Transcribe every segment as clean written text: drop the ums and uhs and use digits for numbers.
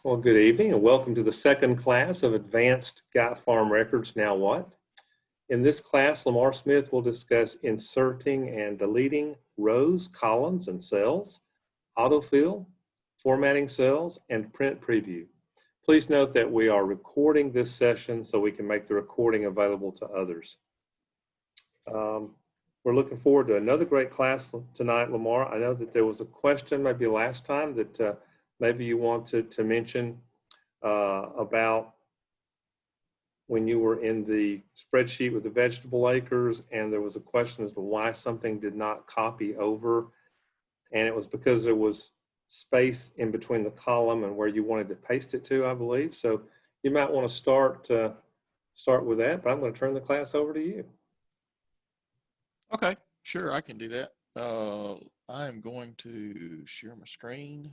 Well, good evening and welcome to the second class of Advanced Got Farm Records Now What? In this class, Lamar Smith will discuss inserting and deleting rows, columns, and cells, AutoFill, formatting cells, and print preview. Please note that we are recording this session so we can make the recording available to others. We're looking forward to another great class tonight, Lamar. I know that there was a question maybe last time that maybe you wanted to mention about when you were in the spreadsheet with the vegetable acres, and there was a question as to why something did not copy over, and it was because there was space in between the column and where you wanted to paste it to, I believe. So you might want to start with that, but I'm going to turn the class over to you. Okay, sure, I can do that. I am going to share my screen.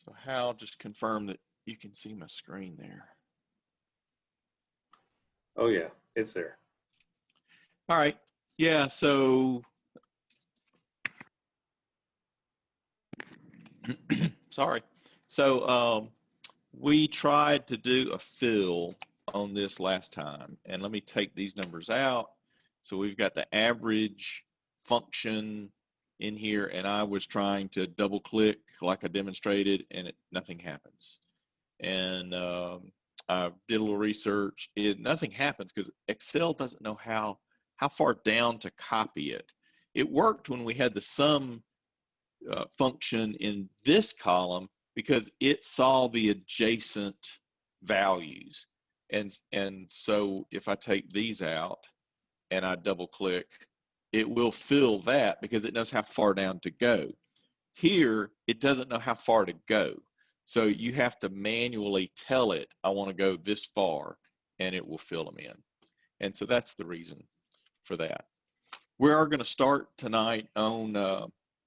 So Hal, just confirm that you can see my screen there. Oh yeah, it's there. All right, yeah, so sorry. So we tried to do a fill on this last time, and let me take these numbers out. So we've got the average function in here, and I was trying to double click like I demonstrated, and nothing happens. And I did a little research. Nothing happens because Excel doesn't know how far down to copy it. It worked when we had the sum function in this column because it saw the adjacent values. And so if I take these out and I double click, it will fill that because it knows how far down to go. Here, it doesn't know how far to go. So you have to manually tell it, I want to go this far, and it will fill them in. And so that's the reason for that. We are going to start tonight on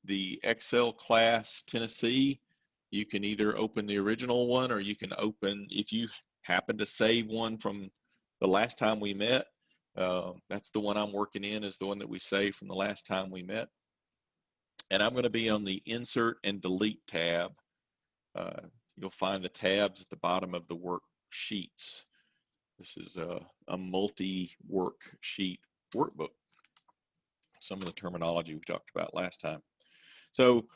the Excel class Tennessee. You can either open the original one, or you can open, if you happen to save one from the last time we met, that's the one I'm working in, is the one that we saved from the last time we met. And I'm going to be on the Insert and Delete tab. You'll find the tabs at the bottom of the worksheets. This is a multi-worksheet workbook. Some of the terminology we talked about last time. So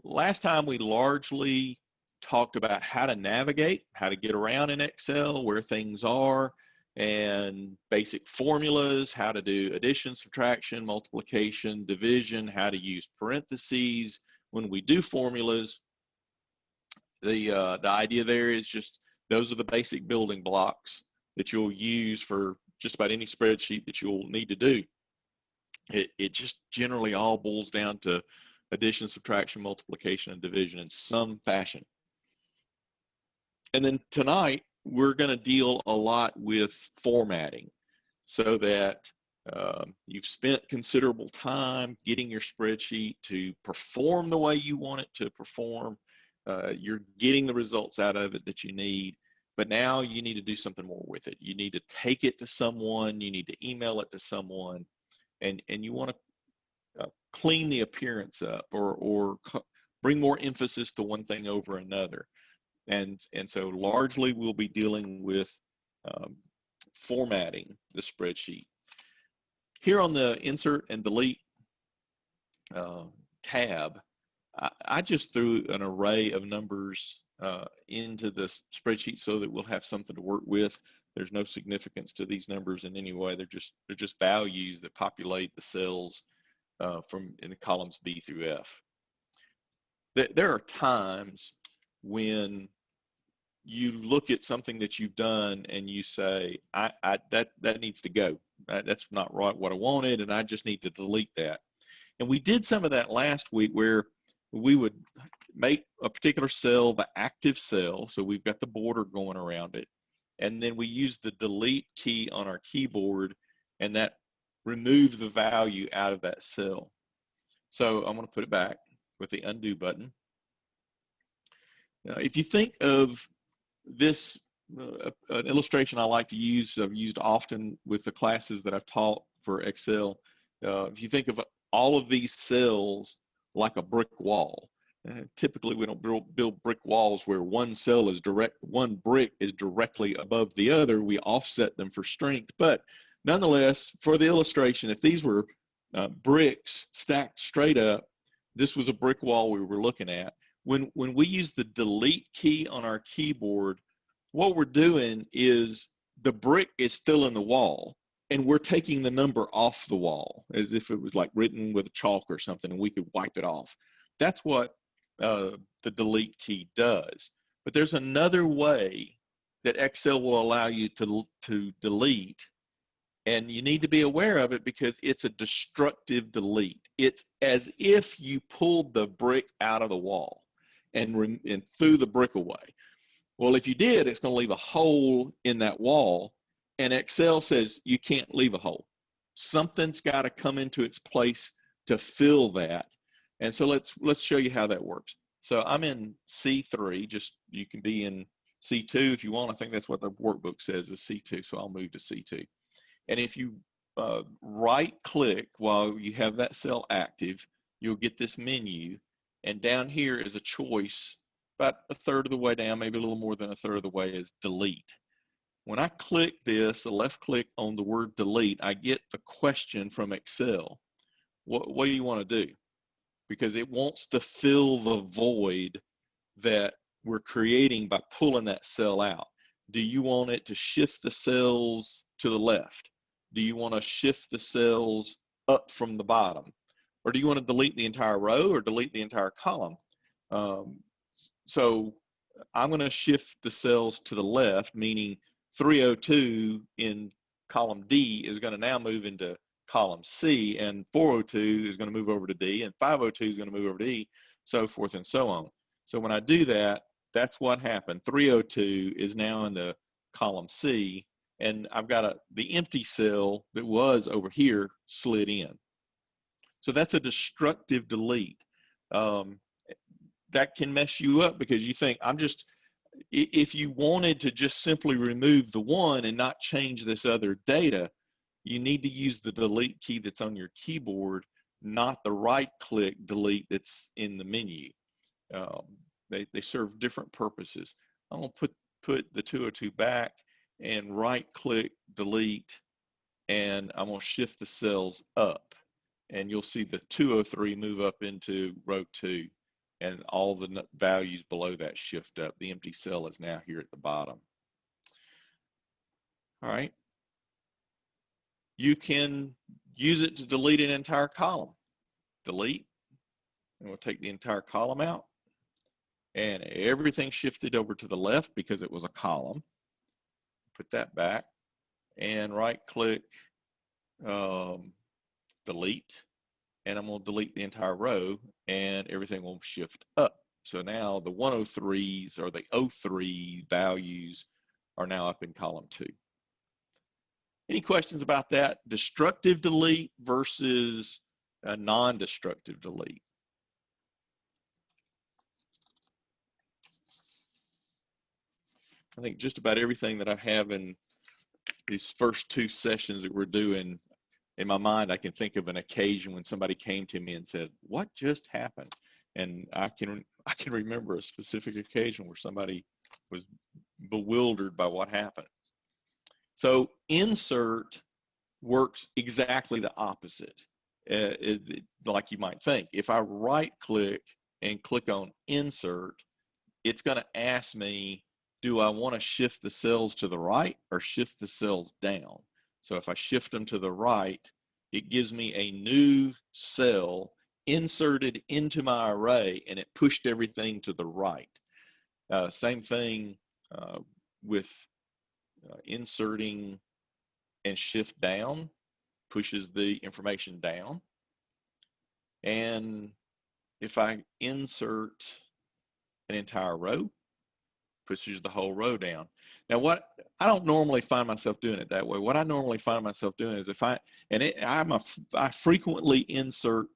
last time we largely talked about how to navigate, how to get around in Excel, where things are, and basic formulas, how to do addition, subtraction, multiplication, division, how to use parentheses when we do formulas. The idea there is just those are the basic building blocks that you'll use for just about any spreadsheet that you'll need to do. It just generally all boils down to addition, subtraction, multiplication, and division in some fashion. And then tonight, we're going to deal a lot with formatting so that you've spent considerable time getting your spreadsheet to perform the way you want it to perform. You're getting the results out of it that you need, but now you need to do something more with it. You need to take it to someone, you need to email it to someone, and you want to clean the appearance up or bring more emphasis to one thing over another. And so largely we'll be dealing with formatting the spreadsheet. Here on the Insert and Delete tab, I just threw an array of numbers into the spreadsheet so that we'll have something to work with. There's no significance to these numbers in any way. They're just values that populate the cells from in the columns B through F. There are times when you look at something that you've done and you say, that needs to go. That's not right what I wanted, and I just need to delete that. And we did some of that last week where we would make a particular cell the active cell, so we've got the border going around it, and then we use the delete key on our keyboard, and that removes the value out of that cell. So I'm going to put it back with the undo button. Now, if you think of this an illustration I like to use, I've used often with the classes that I've taught for Excel. If you think of all of these cells like a brick wall, typically we don't build brick walls where one cell is one brick is directly above the other. We offset them for strength, but nonetheless, for the illustration, if these were bricks stacked straight up, this was a brick wall we were looking at. When we use the delete key on our keyboard, what we're doing is the brick is still in the wall, and we're taking the number off the wall as if it was like written with a chalk or something, and we could wipe it off. That's what the delete key does. But there's another way that Excel will allow you to delete, and you need to be aware of it because it's a destructive delete. It's as if you pulled the brick out of the wall and threw the brick away. Well, if you did, it's going to leave a hole in that wall, and Excel says you can't leave a hole. Something's got to come into its place to fill that. And so let's show you how that works. So I'm in C3, just you can be in C2 if you want. I think that's what the workbook says is C2, so I'll move to C2. And if you right click while you have that cell active, you'll get this menu, and down here is a choice about a third of the way down, maybe a little more than a third of the way, is delete. When I click this, the left click on the word delete, I get a question from Excel. What do you want to do? Because it wants to fill the void that we're creating by pulling that cell out. Do you want it to shift the cells to the left? Do you want to shift the cells up from the bottom? Or do you want to delete the entire row or delete the entire column? So I'm going to shift the cells to the left, meaning 302 in column D is going to now move into column C, and 402 is going to move over to D, and 502 is going to move over to E, so forth and so on. So when I do that, that's what happened. 302 is now in the column C, and I've got the empty cell that was over here slid in. So that's a destructive delete. That can mess you up because you think, if you wanted to just simply remove the one and not change this other data, you need to use the delete key that's on your keyboard, not the right click delete that's in the menu. They serve different purposes. I'm going to put the 202 back and right click delete, and I'm going to shift the cells up, and you'll see the 203 move up into row 2, and all the values below that shift up. The empty cell is now here at the bottom. All right. You can use it to delete an entire column. Delete, and we'll take the entire column out, and everything shifted over to the left because it was a column. Put that back, and right click, delete, and I'm going to delete the entire row, and everything will shift up. So now the 103s or the 03 values are now up in column 2. Any questions about that? Destructive delete versus a non-destructive delete. I think just about everything that I have in these first 2 sessions that we're doing, in my mind, I can think of an occasion when somebody came to me and said, "What just happened?" And I can remember a specific occasion where somebody was bewildered by what happened. So insert works exactly the opposite, like you might think. If I right click and click on insert, it's going to ask me, do I want to shift the cells to the right or shift the cells down? So if I shift them to the right, it gives me a new cell inserted into my array, and it pushed everything to the right. Same thing with inserting and shift down, pushes the information down. And if I insert an entire row, pushes the whole row down. Now, I don't normally find myself doing it that way. What I normally find myself doing is I frequently insert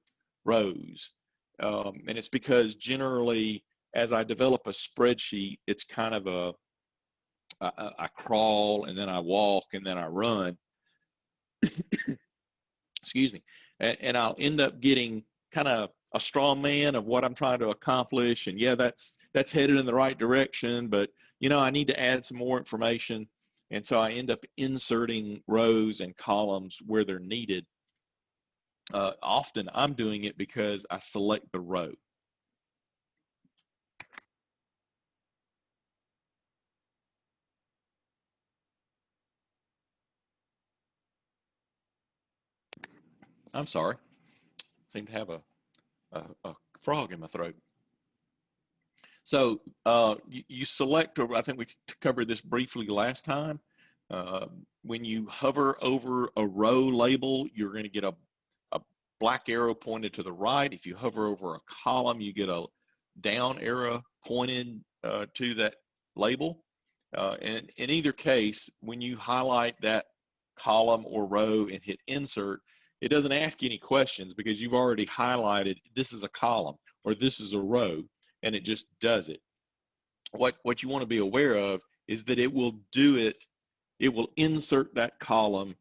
rows, and it's because generally as I develop a spreadsheet, it's kind of I crawl and then I walk and then I run, excuse me, and I'll end up getting kind of a straw man of what I'm trying to accomplish. And yeah, that's headed in the right direction, but you know, I need to add some more information. And so I end up inserting rows and columns where they're needed. Often I'm doing it because I select the row. I'm sorry, I seem to have a frog in my throat. So you select, I think we covered this briefly last time. Uh, when you hover over a row label, you're going to get a black arrow pointed to the right. If you hover over a column, you get a down arrow pointed to that label. And in either case, when you highlight that column or row and hit insert, it doesn't ask you any questions because you've already highlighted this is a column or this is a row, and it just does it. What you want to be aware of is that it will do it, it will insert that column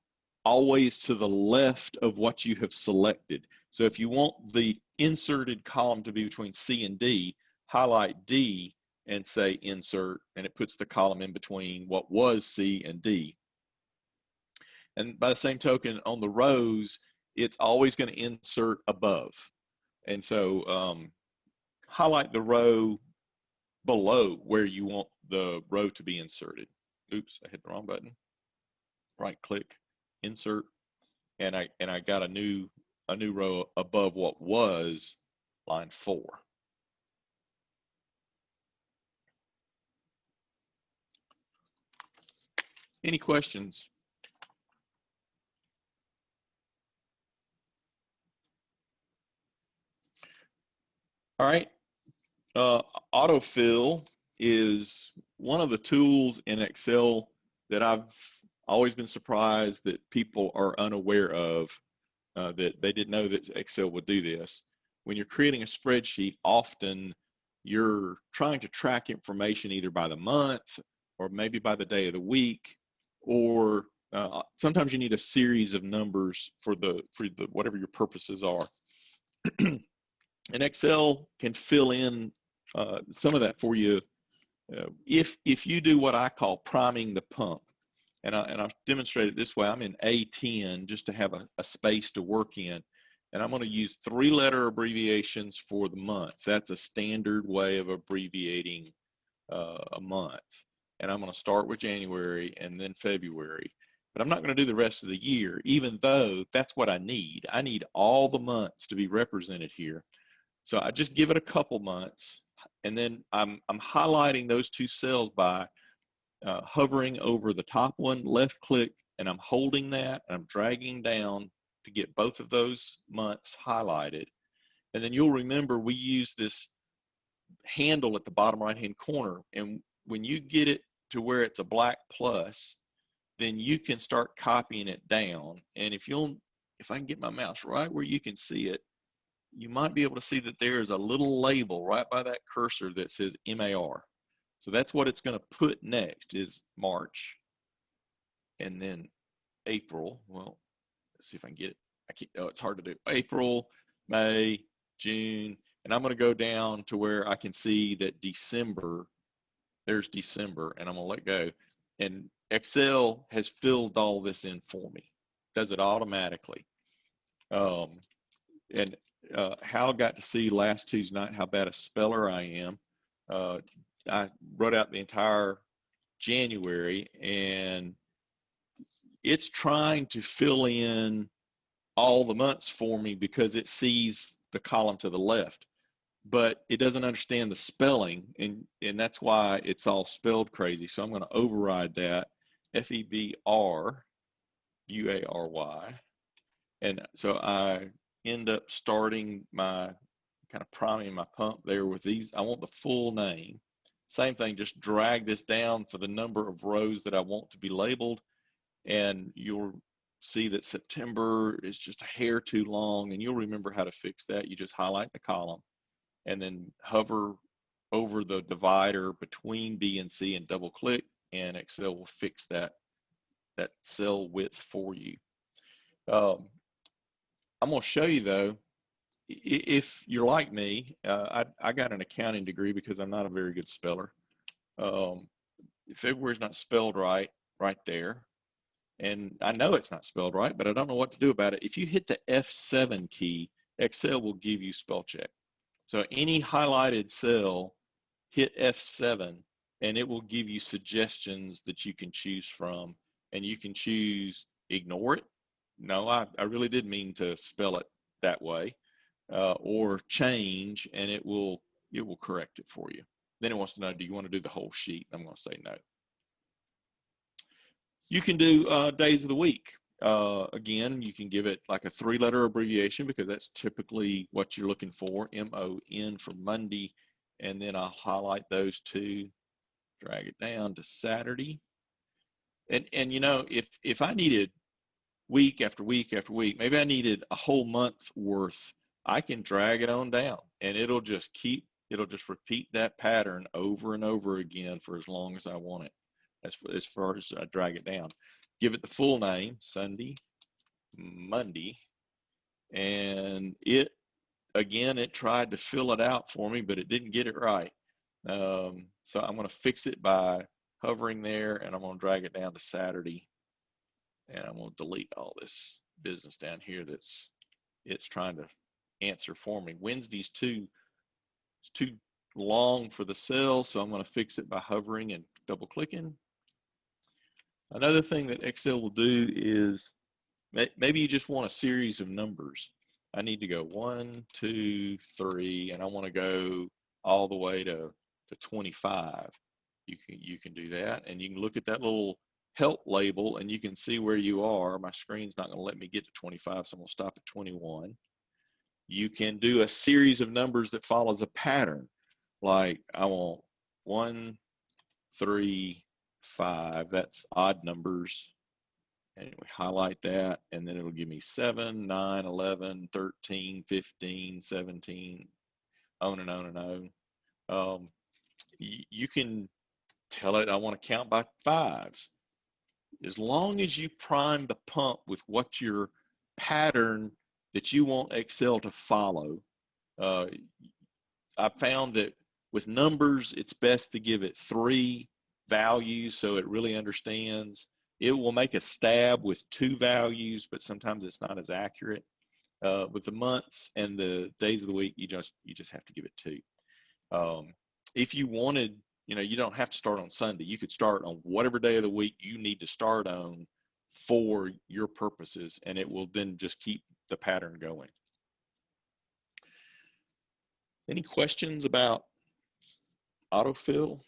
always to the left of what you have selected. So if you want the inserted column to be between C and D, highlight D and say insert, and it puts the column in between what was C and D. And by the same token, on the rows, it's always going to insert above. And so highlight the row below where you want the row to be inserted. Oops, I hit the wrong button. Right click, insert, and I got a new row above what was line 4. Any questions? All right. AutoFill is one of the tools in Excel that I've always been surprised that people are unaware of, that they didn't know that Excel would do this. When you're creating a spreadsheet, often you're trying to track information either by the month or maybe by the day of the week, or sometimes you need a series of numbers for the whatever your purposes are. And Excel can fill in some of that for you if you do what I call priming the pump. And I'll demonstrate it this way. I'm in A10 just to have a space to work in. And I'm going to use 3-letter abbreviations for the month. That's a standard way of abbreviating a month. And I'm going to start with January and then February. But I'm not going to do the rest of the year, even though that's what I need. I need all the months to be represented here. So I just give it a couple months, and then I'm highlighting those 2 cells by hovering over the top one, left click, and I'm holding that, and I'm dragging down to get both of those months highlighted. And then you'll remember we use this handle at the bottom right hand corner, and when you get it to where it's a black plus, then you can start copying it down. And if I can get my mouse right where you can see it, you might be able to see that there's a little label right by that cursor that says MAR. So that's what it's going to put next is March, and then April. Well, let's see if I can get it. Oh, it's hard to do. April, May, June, and I'm going to go down to where I can see that December, there's December, and I'm going to let go. And Excel has filled all this in for me. Does it automatically. And Hal got to see last Tuesday night how bad a speller I am. I wrote out the entire January, and it's trying to fill in all the months for me because it sees the column to the left, but it doesn't understand the spelling, and that's why it's all spelled crazy. So I'm going to override that, February, and so I end up starting my kind of priming my pump there with these. I want the full name. Same thing, just drag this down for the number of rows that I want to be labeled, and you'll see that September is just a hair too long, and you'll remember how to fix that. You just highlight the column and then hover over the divider between B and C and double click, and Excel will fix that cell width for you. I'm going to show you though, if you're like me, I got an accounting degree because I'm not a very good speller. February's not spelled right there. And I know it's not spelled right, but I don't know what to do about it. If you hit the F7 key, Excel will give you spell check. So any highlighted cell, hit F7, and it will give you suggestions that you can choose from. And you can choose ignore it. No, I really did mean to spell it that way. Or change, and it will correct it for you. Then it wants to know, do you want to do the whole sheet? I'm going to say no. You can do days of the week. Again, you can give it like a 3-letter abbreviation because that's typically what you're looking for, MON for Monday, and then I'll highlight those two, drag it down to Saturday. And you know, if I needed week after week after week, maybe I needed a whole month worth, I can drag it on down and it'll just repeat that pattern over and over again for as long as I want it, as far as I drag it down. Give it the full name, Sunday, Monday, and it tried to fill it out for me, but it didn't get it right. So I'm going to fix it by hovering there, and I'm going to drag it down to Saturday, and I'm going to delete all this business down here it's trying to answer for me. Wednesday's too long for the cell, so I'm going to fix it by hovering and double clicking. Another thing that Excel will do is maybe you just want a series of numbers. I need to go 1, 2, 3, and I want to go all the way to 25. You can do that, and you can look at that little help label and you can see where you are. My screen's not going to let me get to 25, so I'm going to stop at 21. You can do a series of numbers that follows a pattern. Like I want 1, 3, 5. That's odd numbers. And we highlight that, and then it'll give me 7, 9, 11, 13, 15, 17, on and on and on. You can tell it I want to count by 5s. As long as you prime the pump with what your pattern that you want Excel to follow, I found that with numbers, it's best to give it 3 values so it really understands. It will make a stab with 2 values, but sometimes it's not as accurate. With the months and the days of the week, you just have to give it 2. If you wanted, you don't have to start on Sunday. You could start on whatever day of the week you need to start on for your purposes, and it will then just keep the pattern going. Any questions about AutoFill?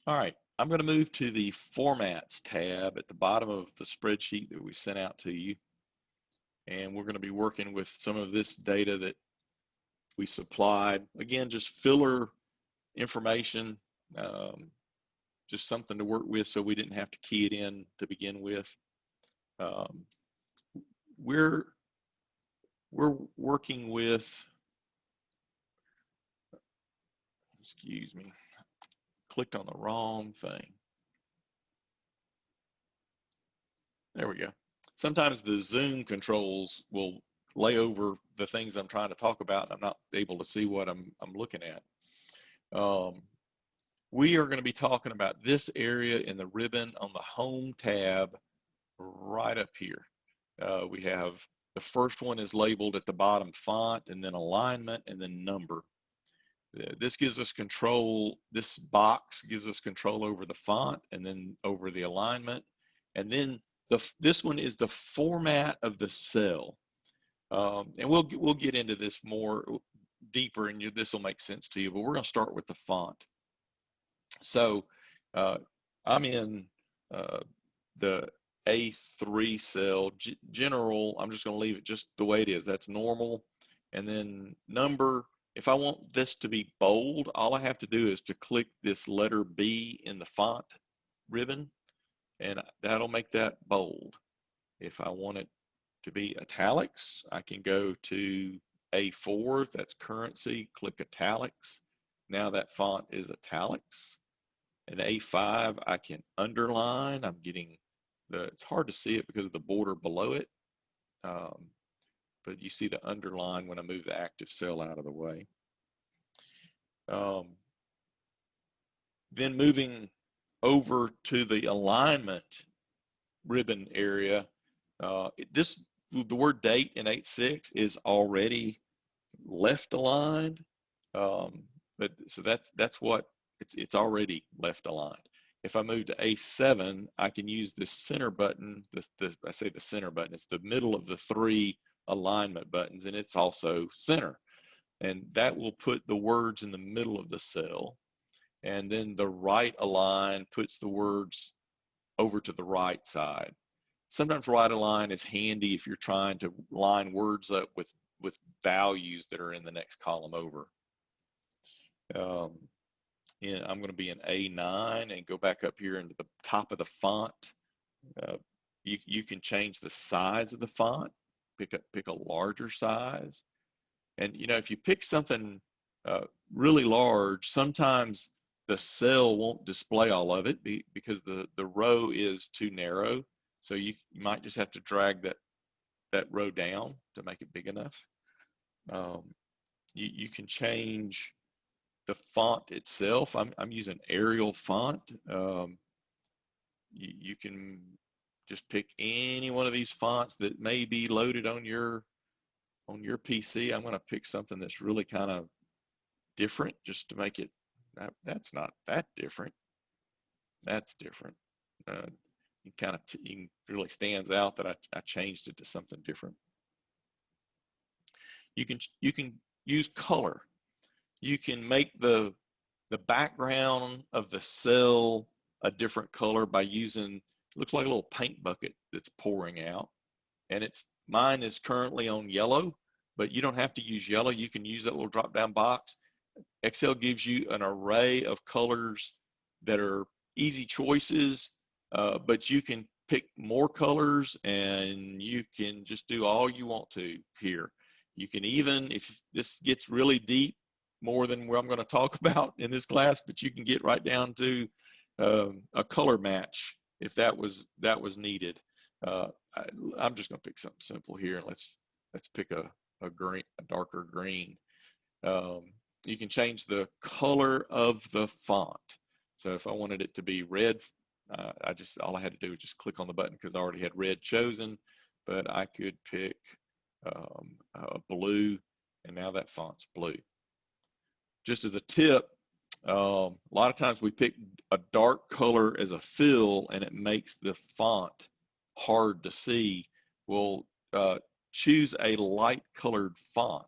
All right, I'm going to move to the Formats tab at the bottom of the spreadsheet that we sent out to you. And we're going to be working with some of this data that we supplied. Again, just filler information, just something to work with so we didn't have to key it in to begin with. We're working with, excuse me, clicked on the wrong thing. There we go. Sometimes the zoom controls will lay over the things I'm trying to talk about, and I'm not able to see what I'm looking at. We are going to be talking about this area in the ribbon on the Home tab right up here. We have the first one is labeled at the bottom, font, and then alignment, and then number. This gives us control, this box gives us control over the font and then over the alignment. And then this one is the format of the cell. And we'll get into this more deeper, and this will make sense to you, but we're going to start with the font. So I'm in the A3 cell, general. I'm just going to leave it just the way it is. That's normal. And then number, if I want this to be bold, all I have to do is to click this letter B in the font ribbon, and that'll make that bold. If I want it to be italics, I can go to A4, that's currency, click italics. Now that font is italics. And A5, I can underline. I'm getting it's hard to see it because of the border below it. But you see the underline when I move the active cell out of the way. Then moving over to the alignment ribbon area, the word date in 8.6 is already left aligned, but so that's what it's already left aligned. If I move to A7, I can use this center button. I say the center button. It's the middle of the 3 alignment buttons, and it's also center. And that will put the words in the middle of the cell. And then the right align puts the words over to the right side. Sometimes right align is handy if you're trying to line words up with values that are in the next column over. And I'm going to be in A9 and go back up here into the top of the font. You can change the size of the font, pick a larger size. And if you pick something really large, sometimes the cell won't display all of it because the row is too narrow. So you might just have to drag that row down to make it big enough. You can change the font itself. I'm using Arial font. You can just pick any one of these fonts that may be loaded on your PC. I'm going to pick something that's really kind of different just to make it. That's not that different. That's different. It really stands out that I changed it to something different. You can use color. You can make the background of the cell a different color by using, it looks like a little paint bucket that's pouring out. And mine is currently on yellow, but you don't have to use yellow. You can use that little drop down box. Excel gives you an array of colors that are easy choices, but you can pick more colors and you can just do all you want to here. You can even, if this gets really deep, more than what I'm going to talk about in this class, but you can get right down to a color match if that was needed. I'm just going to pick something simple here, and let's pick a darker green. You can change the color of the font. So if I wanted it to be red, all I had to do was just click on the button because I already had red chosen, but I could pick a blue, and now that font's blue. Just as a tip, a lot of times we pick a dark color as a fill and it makes the font hard to see. We'll choose a light colored font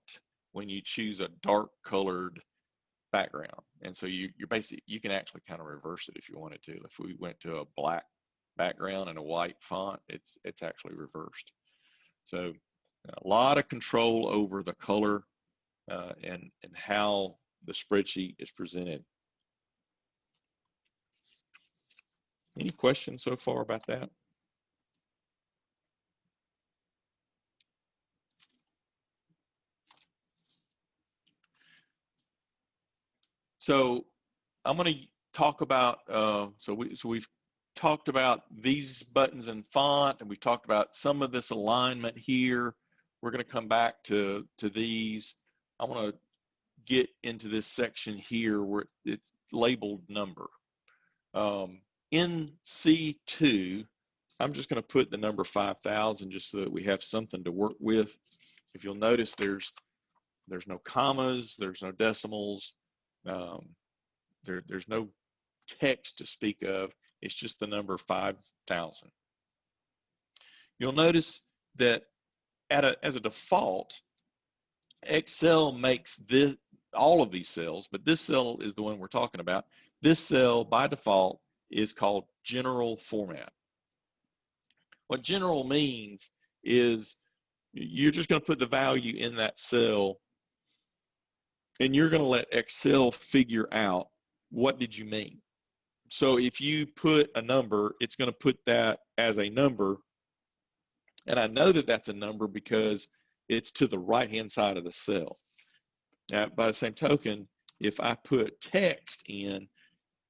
when you choose a dark colored background. And so you can actually kind of reverse it if you wanted to. If we went to a black background and a white font, it's actually reversed. So a lot of control over the color and how the spreadsheet is presented. Any questions so far about that? So I'm going to talk about, so we've talked about these buttons and font, and we've talked about some of this alignment here. We're going to come back to these. I want to get into this section here where it's labeled number. In C2, I'm just going to put the number 5,000 just so that we have something to work with. If you'll notice, there's no commas, there's no decimals, there's no text to speak of. It's just the number 5,000. You'll notice that as a default, Excel makes all of these cells, but this cell is the one we're talking about. This cell by default is called general format. What general means is you're just going to put the value in that cell and you're going to let Excel figure out what did you mean. So if you put a number, it's going to put that as a number, And I know that that's a number because it's to the right-hand side of the cell. Now, by the same token, if I put text in,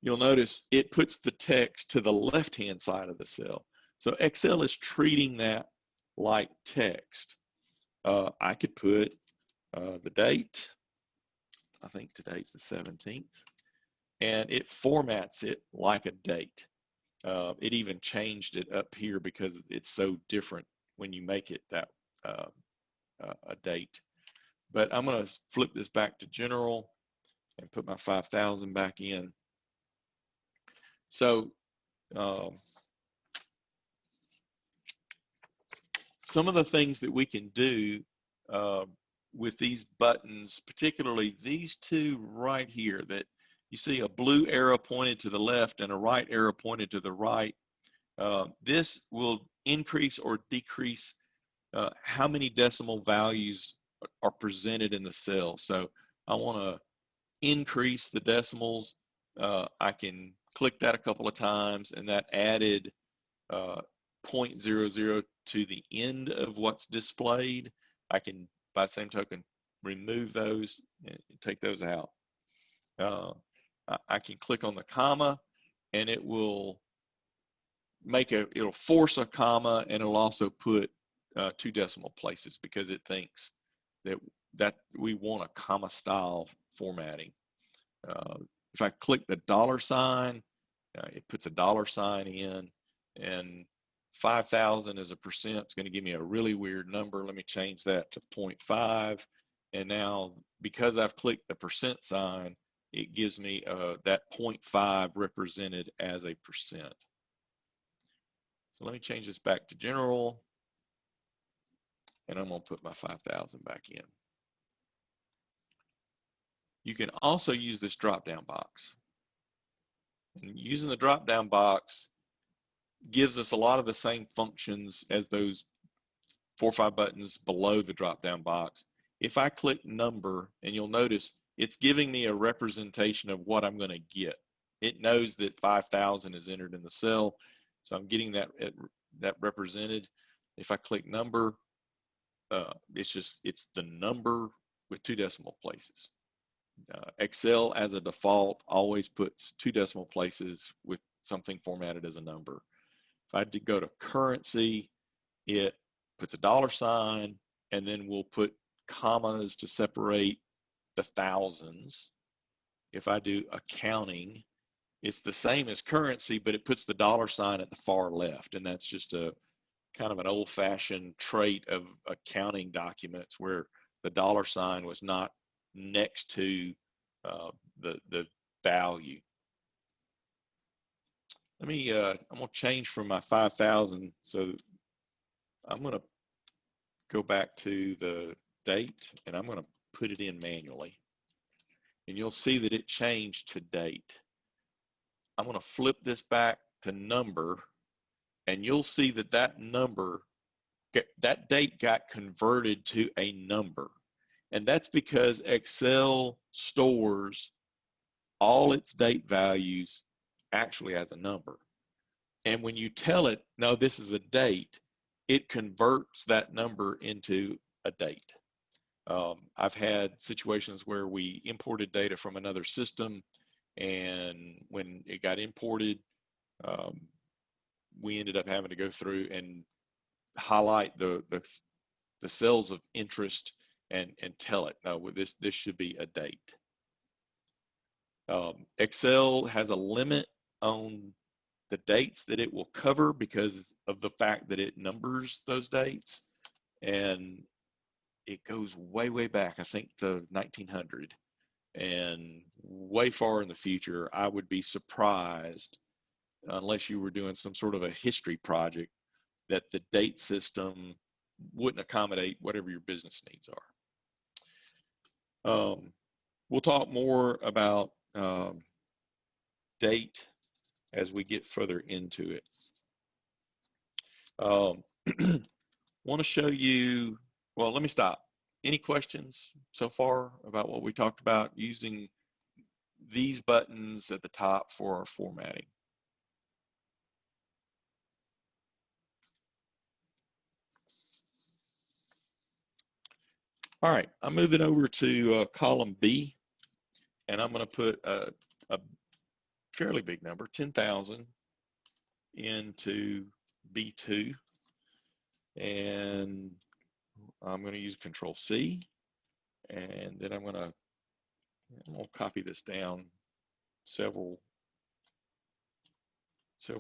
you'll notice it puts the text to the left-hand side of the cell. So Excel is treating that like text. I could put the date. I think today's the 17th. And it formats it like a date. It even changed it up here because it's so different when you make it that a date. But I'm going to flip this back to general and put my 5,000 back in. So some of the things that we can do with these buttons, particularly these two right here, that you see a blue arrow pointed to the left and a right arrow pointed to the right. This will increase or decrease how many decimal values are presented in the cell. So I want to increase the decimals. I can click that a couple of times, and that added 0.00 to the end of what's displayed. I can, by the same token, remove those and take those out. I can click on the comma, and it will it'll force a comma, and it'll also put 2 decimal places because it thinks that we want a comma style formatting. If I click the $sign, it puts a $sign in, and 5,000 as a percent. It's going to give me a really weird number. Let me change that to 0.5. And now, because I've clicked the percent sign, it gives me that 0.5 represented as a percent. So let me change this back to general, and I'm going to put my 5,000 back in. You can also use this drop-down box. And using the drop-down box gives us a lot of the same functions as those 4 or 5 buttons below the drop-down box. If I click number, and you'll notice it's giving me a representation of what I'm going to get. It knows that 5,000 is entered in the cell, so I'm getting that represented. If I click number, it's the number with 2 decimal places. Excel, as a default, always puts 2 decimal places with something formatted as a number. If I go to currency, it puts a $sign, and then we'll put commas to separate the thousands. If I do accounting, it's the same as currency, but it puts the $sign at the far left, and that's just a kind of an old-fashioned trait of accounting documents where the $sign was not next to the value. Let me, I'm going to change from my 5,000, so I'm going to go back to the date, and I'm going to put it in manually. And you'll see that it changed to date. I'm going to flip this back to number, and you'll see that that number, that date got converted to a number. And that's because Excel stores all its date values actually as a number. And when you tell it, no, this is a date, it converts that number into a date. I've had situations where we imported data from another system, and when it got imported, we ended up having to go through and highlight the cells of interest and tell it, no, this should be a date. Excel has a limit on the dates that it will cover because of the fact that it numbers those dates, and it goes way, way back, I think, to 1900, and way far in the future. I would be surprised, unless you were doing some sort of a history project, that the date system wouldn't accommodate whatever your business needs are. We'll talk more about date as we get further into it. Want to show you, well, let me stop. Any questions so far about what we talked about using these buttons at the top for our formatting? All right, I'm moving over to column B, and I'm going to put a fairly big number, 10,000, into B2, and I'm going to use Control C, and then I'm going to copy this down several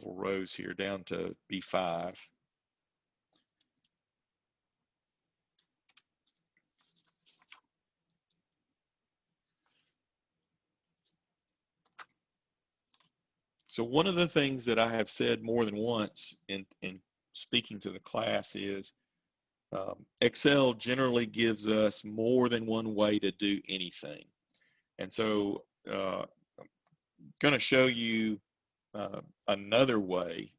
rows here down to B5. So one of the things that I have said more than once in speaking to the class is Excel generally gives us more than one way to do anything. And so I'm going to show you another way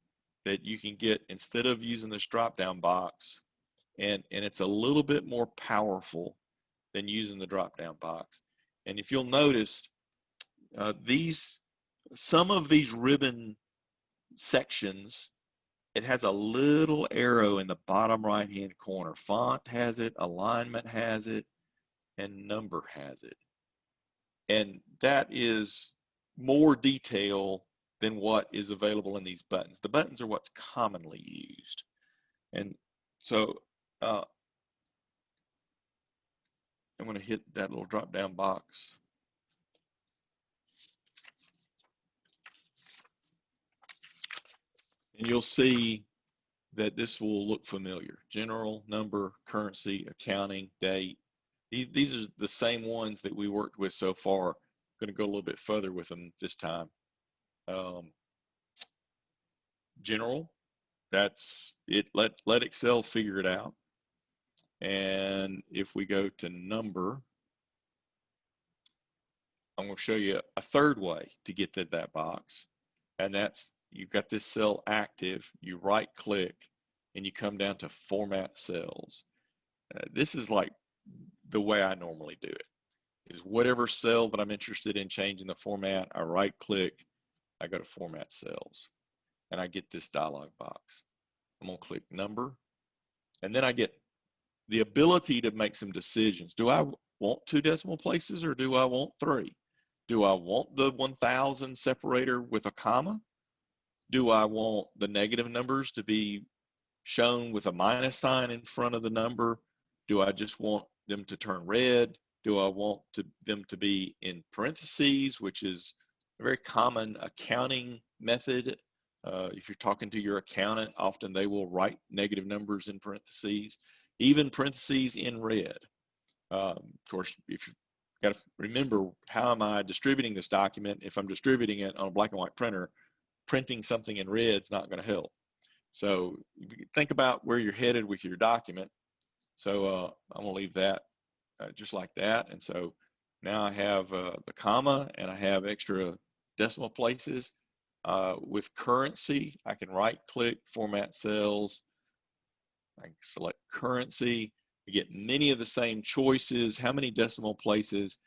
that you can get, instead of using this drop-down box, and it's a little bit more powerful than using the drop-down box. And if you'll notice, some of these ribbon sections, it has a little arrow in the bottom right-hand corner. Font has it, alignment has it, and number has it. And that is more detail than what is available in these buttons. The buttons are what's commonly used. And so I'm going to hit that little drop-down box. And you'll see that this will look familiar. General, number, currency, accounting, date. These are the same ones that we worked with so far. I'm going to go a little bit further with them this time. General, that's it. Let Excel figure it out. And if we go to number, I'm going to show you a third way to get to that box. And that's, you've got this cell active, you right click, and you come down to format cells. This is like the way I normally do it, is whatever cell that I'm interested in changing the format, I right click, I go to format cells, and I get this dialog box. I'm going to click number, and then I get the ability to make some decisions. Do I want 2 decimal places, or do I want 3? Do I want the 1000 separator with a comma? Do I want the negative numbers to be shown with a minus sign in front of the number? Do I just want them to turn red? Do I want them to be in parentheses, which is a very common accounting method? If you're talking to your accountant, often they will write negative numbers in parentheses, even parentheses in red. Of course, if you've got to remember, how am I distributing this document? If I'm distributing it on a black and white printer, printing something in red is not going to help. So think about where you're headed with your document. So I'm going to leave that just like that. And so now I have the comma, and I have extra decimal places. With currency, I can right click, format cells. I can select currency. I get many of the same choices. How many decimal places?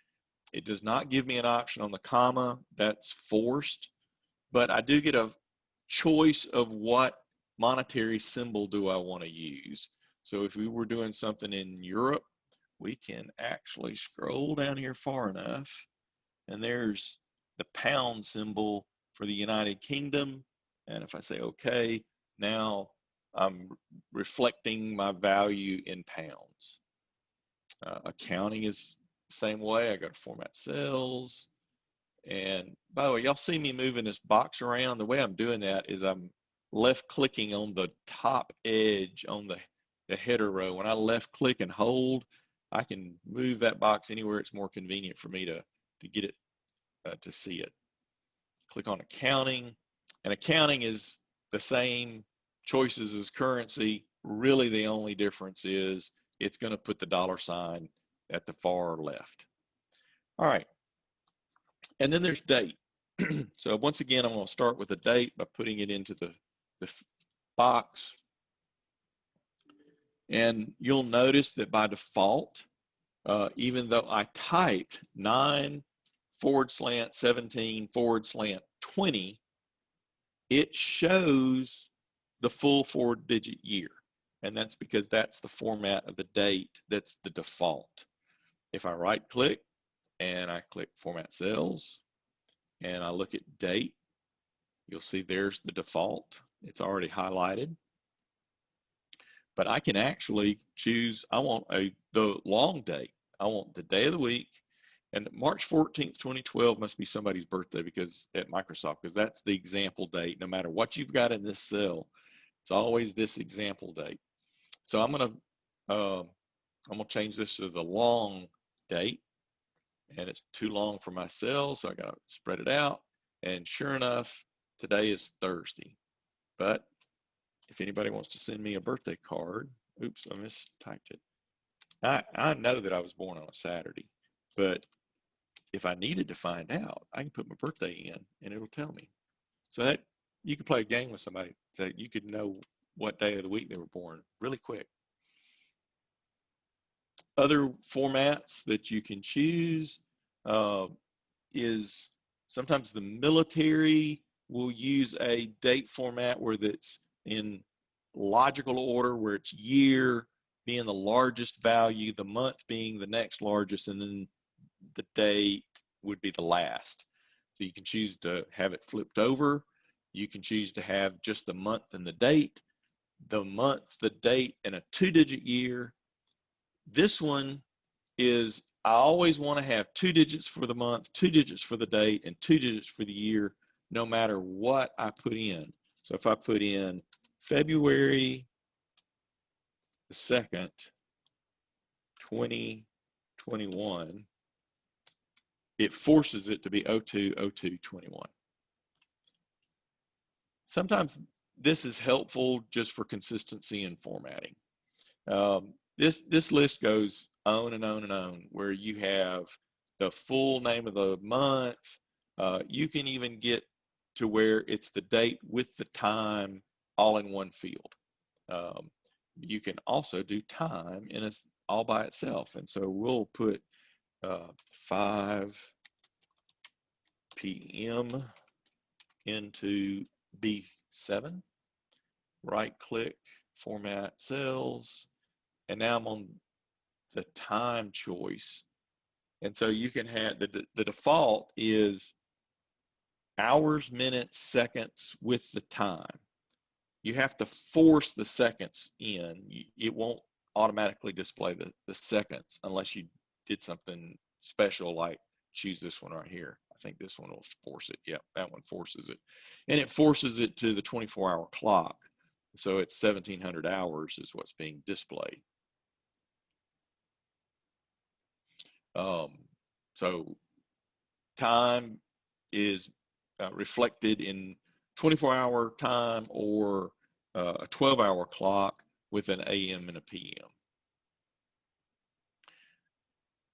It does not give me an option on the comma. That's forced. But I do get a choice of what monetary symbol do I want to use. So if we were doing something in Europe, we can actually scroll down here far enough, and there's the pound symbol for the United Kingdom. And if I say OK, now I'm reflecting my value in pounds. Accounting is the same way. I go to format cells. And by the way, y'all see me moving this box around. The way I'm doing that is I'm left clicking on the top edge on the header row. When I left click and hold, I can move that box anywhere it's more convenient for me to get it to see it. Click on accounting, and accounting is the same choices as currency. Really, the only difference is it's going to put the dollar sign at the far left. All right. And then there's date. So once again, I'm going to start with the date by putting it into the box. And you'll notice that by default, even though I typed 9/17/20, it shows the full 4-digit year. and that's because that's the format of the date that's the default. If I right click and I click Format Cells and I look at date, you'll see there's the default. It's already highlighted. But I can actually choose, I want the long date. I want the day of the week, and March 14th, 2012 must be somebody's birthday because at Microsoft, because that's the example date. No matter what you've got in this cell, it's always this example date. So I'm gonna change this to the long date, and it's too long for my cell, so I gotta spread it out. And sure enough, today is Thursday. But if anybody wants to send me a birthday card, oops, I mistyped it. I know that I was born on a Saturday, but if I needed to find out, I can put my birthday in and it'll tell me. So that you could play a game with somebody so you could know what day of the week they were born really quick. Other formats that you can choose uh, is sometimes the military will use a date format where that's in logical order, where it's year being the largest value, the month being the next largest, and then the date would be the last. So you can choose to have it flipped over. You can choose to have just the month and the date, the month, the date, and a 2-digit year. This one is I always want to have 2 digits for the month, 2 digits for the date, and 2 digits for the year, no matter what I put in. So if I put in February the 2nd, 2021, it forces it to be 02/02/21. Sometimes this is helpful just for consistency in formatting. This list goes on and on and on, where you have the full name of the month. You can even get to where it's the date with the time all in one field. You can also do time in all by itself, and so we'll put 5 p.m. into B7. Right click, format cells, and now I'm on the time choice. And so you can have the default is hours, minutes, seconds with the time. You have to force the seconds in. It won't automatically display the seconds unless you did something special like choose this one right here. I think this one will force it. Yep, that one forces it. And it forces it to the 24-hour clock. So it's 1700 hours is what's being displayed. So time is reflected in 24-hour time or a 12-hour clock with an AM and a PM.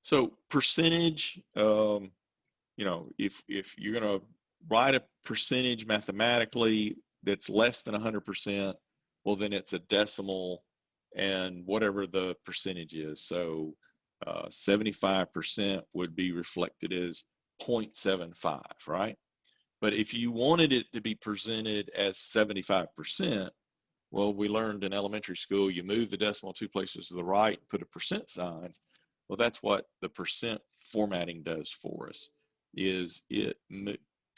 So percentage, you know, if you're going to write a percentage mathematically that's less than 100%, well, then it's a decimal and whatever the percentage is. So 75% would be reflected as 0.75, right? But if you wanted it to be presented as 75%, well, we learned in elementary school, you move the decimal 2 places to the right, put a percent sign. Well, that's what the percent formatting does for us, is it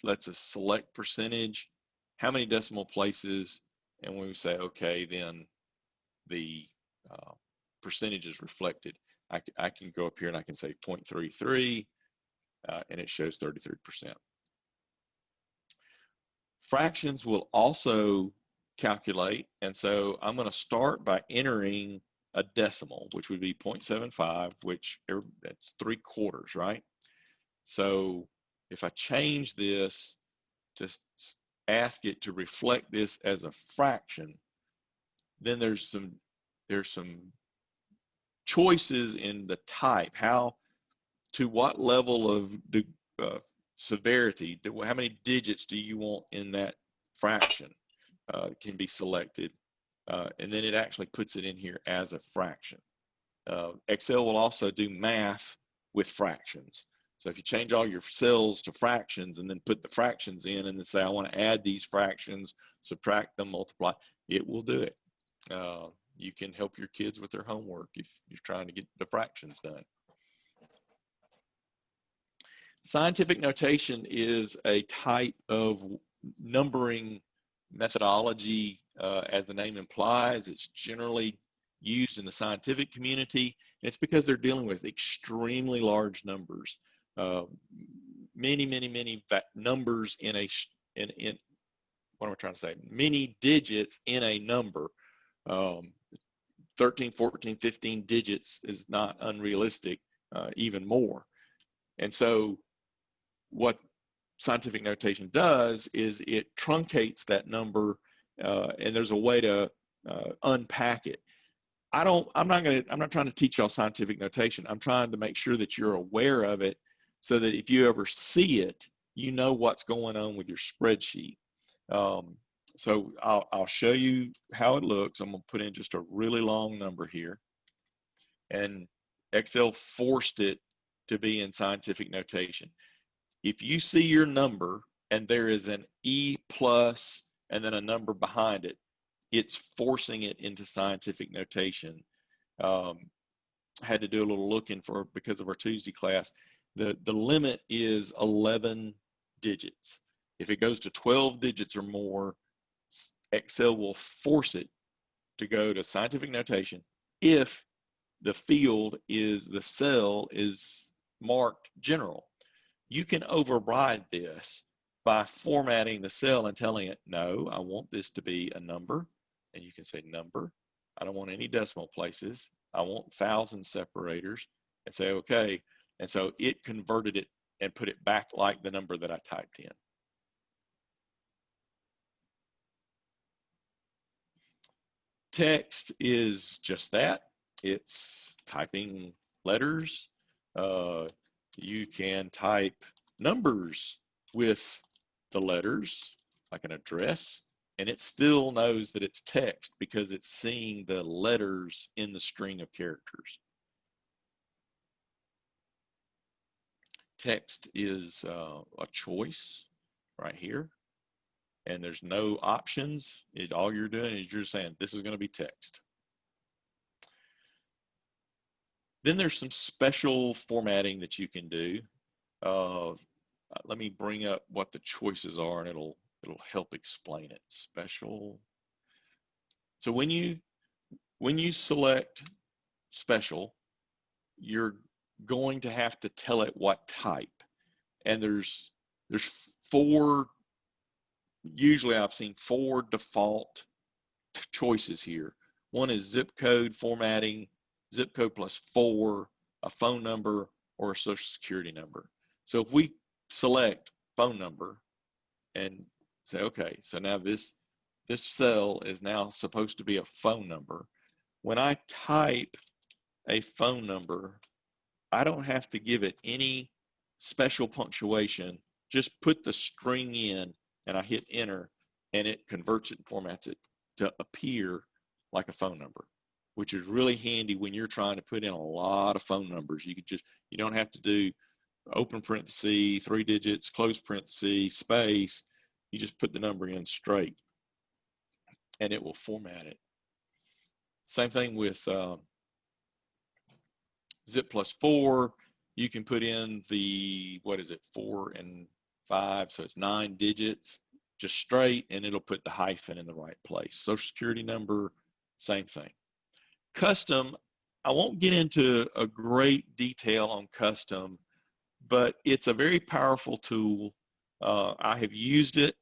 lets us select percentage, how many decimal places, and when we say, okay, then the percentage is reflected. I can go up here and I can say 0.33, and it shows 33%. Fractions will also calculate, and so I'm going to start by entering a decimal, which would be 0.75, which that's 3/4, right? So if I change this to ask it to reflect this as a fraction, then there's some choices in the type, to what level of severity, how many digits do you want in that fraction can be selected, and then it actually puts it in here as a fraction. Excel will also do math with fractions. So if you change all your cells to fractions and then put the fractions in and then say, I want to add these fractions, subtract them, multiply, it will do it. You can help your kids with their homework if you're trying to get the fractions done. Scientific notation is a type of numbering methodology, as the name implies. It's generally used in the scientific community. And it's because they're dealing with extremely large numbers, many numbers in what am I trying to say? Many digits in a number. 13, 14, 15 digits is not unrealistic, even more. And so what scientific notation does is it truncates that number, and there's a way to unpack it. I'm not trying to teach y'all scientific notation. I'm trying to make sure that you're aware of it so that if you ever see it, you know what's going on with your spreadsheet. So I'll show you how it looks. I'm gonna put in just a really long number here, and Excel forced it to be in scientific notation. If you see your number and there is an E plus and then a number behind it, it's forcing it into scientific notation. I had to do a little looking because of our Tuesday class. The limit is 11 digits. If it goes to 12 digits or more, Excel will force it to go to scientific notation if the cell is marked general. You can override this by formatting the cell and telling it, no, I want this to be a number. And you can say number. I don't want any decimal places. I want 1,000 separators, and say, okay. And so it converted it and put it back like the number that I typed in. Text is just that. It's typing letters. You can type numbers with the letters, like an address, and it still knows that it's text because it's seeing the letters in the string of characters. Text is a choice right here, and there's no options. All you're doing is you're saying this is going to be text. Then there's some special formatting that you can do. Let me bring up what the choices are, and it'll help explain it. Special. So when you select special, you're going to have to tell it what type. And there's four. Usually I've seen 4 default choices here. One is zip code formatting, zip code plus 4, a phone number, or a social security number. So if we select phone number and say, okay, so now this cell is now supposed to be a phone number. When I type a phone number, I don't have to give it any special punctuation. Just put the string in and I hit enter, and it converts it and formats it to appear like a phone number, which is really handy when you're trying to put in a lot of phone numbers. You don't have to do open parenthesis, 3 digits, close parenthesis, space. You just put the number in straight and it will format it. Same thing with zip plus 4. You can put in the, 4 and 5, so it's 9 digits, just straight, and it'll put the hyphen in the right place. Social security number, same thing. Custom, I won't get into a great detail on custom, but it's a very powerful tool. I have used it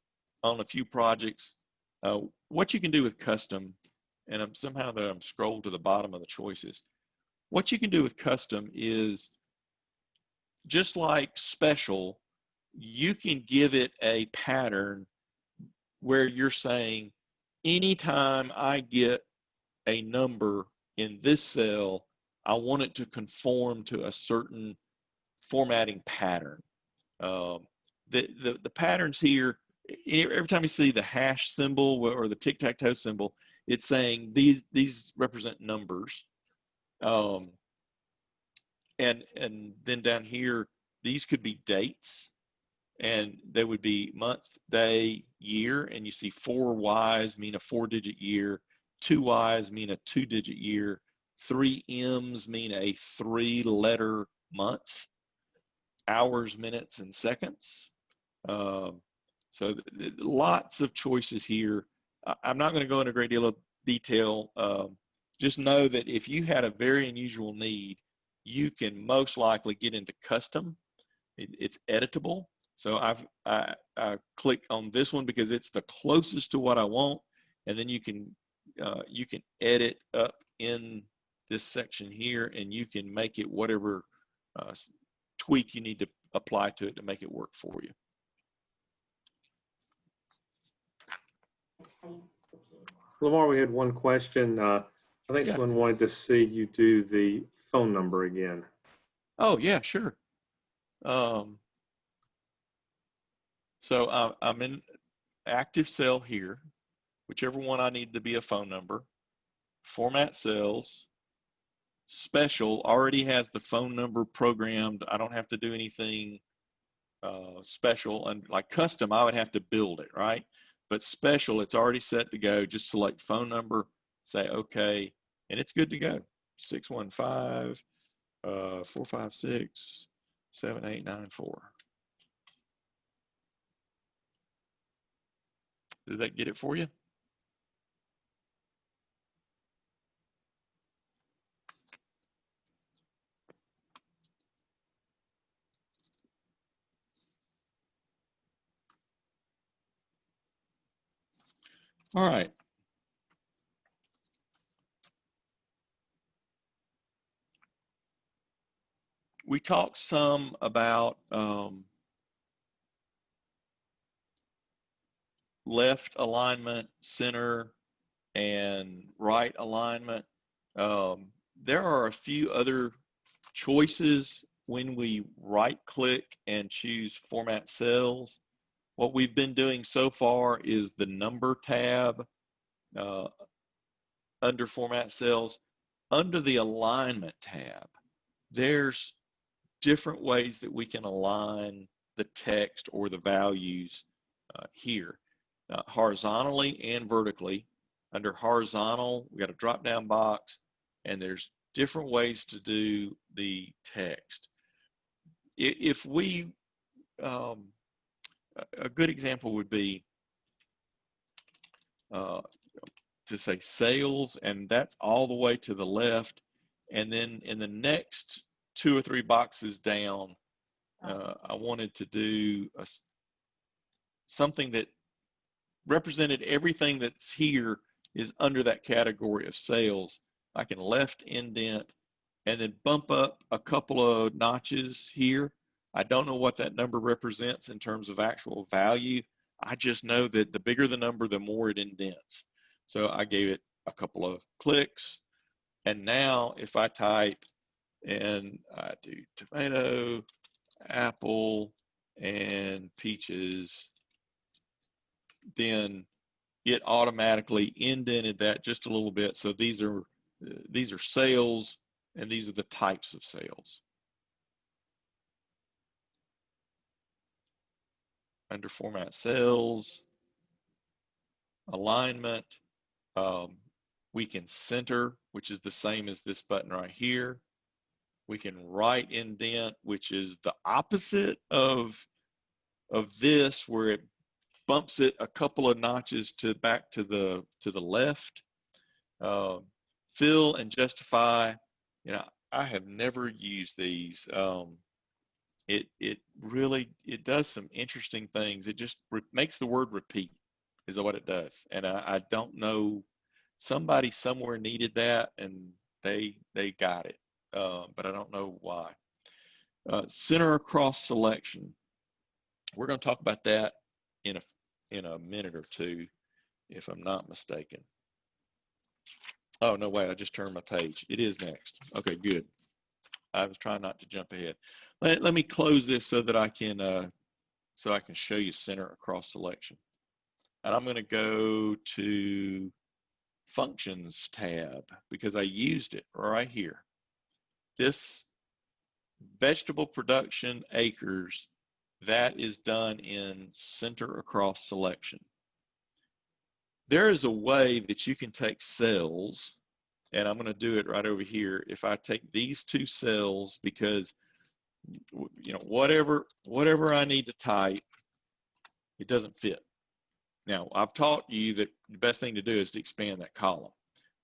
on a few projects. What you can do with custom, and I'm scrolled to the bottom of the choices. What you can do with custom is, just like special, you can give it a pattern where you're saying, anytime I get a number in this cell, I want it to conform to a certain formatting pattern. The patterns here, every time you see the hash symbol or the tic-tac-toe symbol, it's saying these represent numbers. And then down here, these could be dates, and they would be month, day, year, and you see 4 Y's mean a 4-digit year. 2 Y's mean a 2-digit year, 3 M's mean a 3-letter month, hours, minutes, and seconds. So lots of choices here. I'm not going to go into a great deal of detail. Just know that if you had a very unusual need, you can most likely get into custom. It's editable. So I click on this one because it's the closest to what I want, and then you can edit up in this section here, and you can make it whatever tweak you need to apply to it to make it work for you. Lamar, we had one question. I think Yeah. someone wanted to see you do the phone number again. Oh yeah, sure. So I'm in active cell here, whichever one I need to be a phone number. Format cells. Special already has the phone number programmed. I don't have to do anything special. And like custom, I would have to build it, right? But special, it's already set to go. Just select phone number, say okay, and it's good to go. 615-456-7894. Did that get it for you? All right. We talked some about left alignment, center, and right alignment. There are a few other choices when we right click and choose format cells. What we've been doing so far is the number tab under format cells. Under the alignment tab, there's different ways that we can align the text or the values here, horizontally and vertically. Under horizontal, we got a drop down box, and there's different ways to do the text. If we, a good example would be to say sales, and that's all the way to the left, and then in the next 2 or 3 boxes down, I wanted to do something that represented everything that's here is under that category of sales. I can left indent and then bump up a couple of notches here. I don't know what that number represents in terms of actual value. I just know that the bigger the number, the more it indents. So I gave it a couple of clicks. And now if I type and I do tomato, apple, and peaches, then it automatically indented that just a little bit. So these are sales, and these are the types of sales. Under format cells, alignment, we can center, which is the same as this button right here. We can right indent, which is the opposite of this, where it bumps it a couple of notches back to the left. Fill and justify, you know, I have never used these. It really does some interesting things. It just makes the word repeat is what it does. And I don't know, somebody somewhere needed that and they got it, but I don't know why. Center across selection. We're going to talk about that in a minute or two, if I'm not mistaken. Oh, no, wait, I just turned my page. It is next. Okay, good. I was trying not to jump ahead. Let me close this so that I can show you center across selection. And I'm going to go to Functions tab because I used it right here. This vegetable production acres, that is done in center across selection. there is a way that you can take cells, and I'm going to do it right over here. If I take these two cells, because whatever I need to type, it doesn't fit. Now, I've taught you that the best thing to do is to expand that column.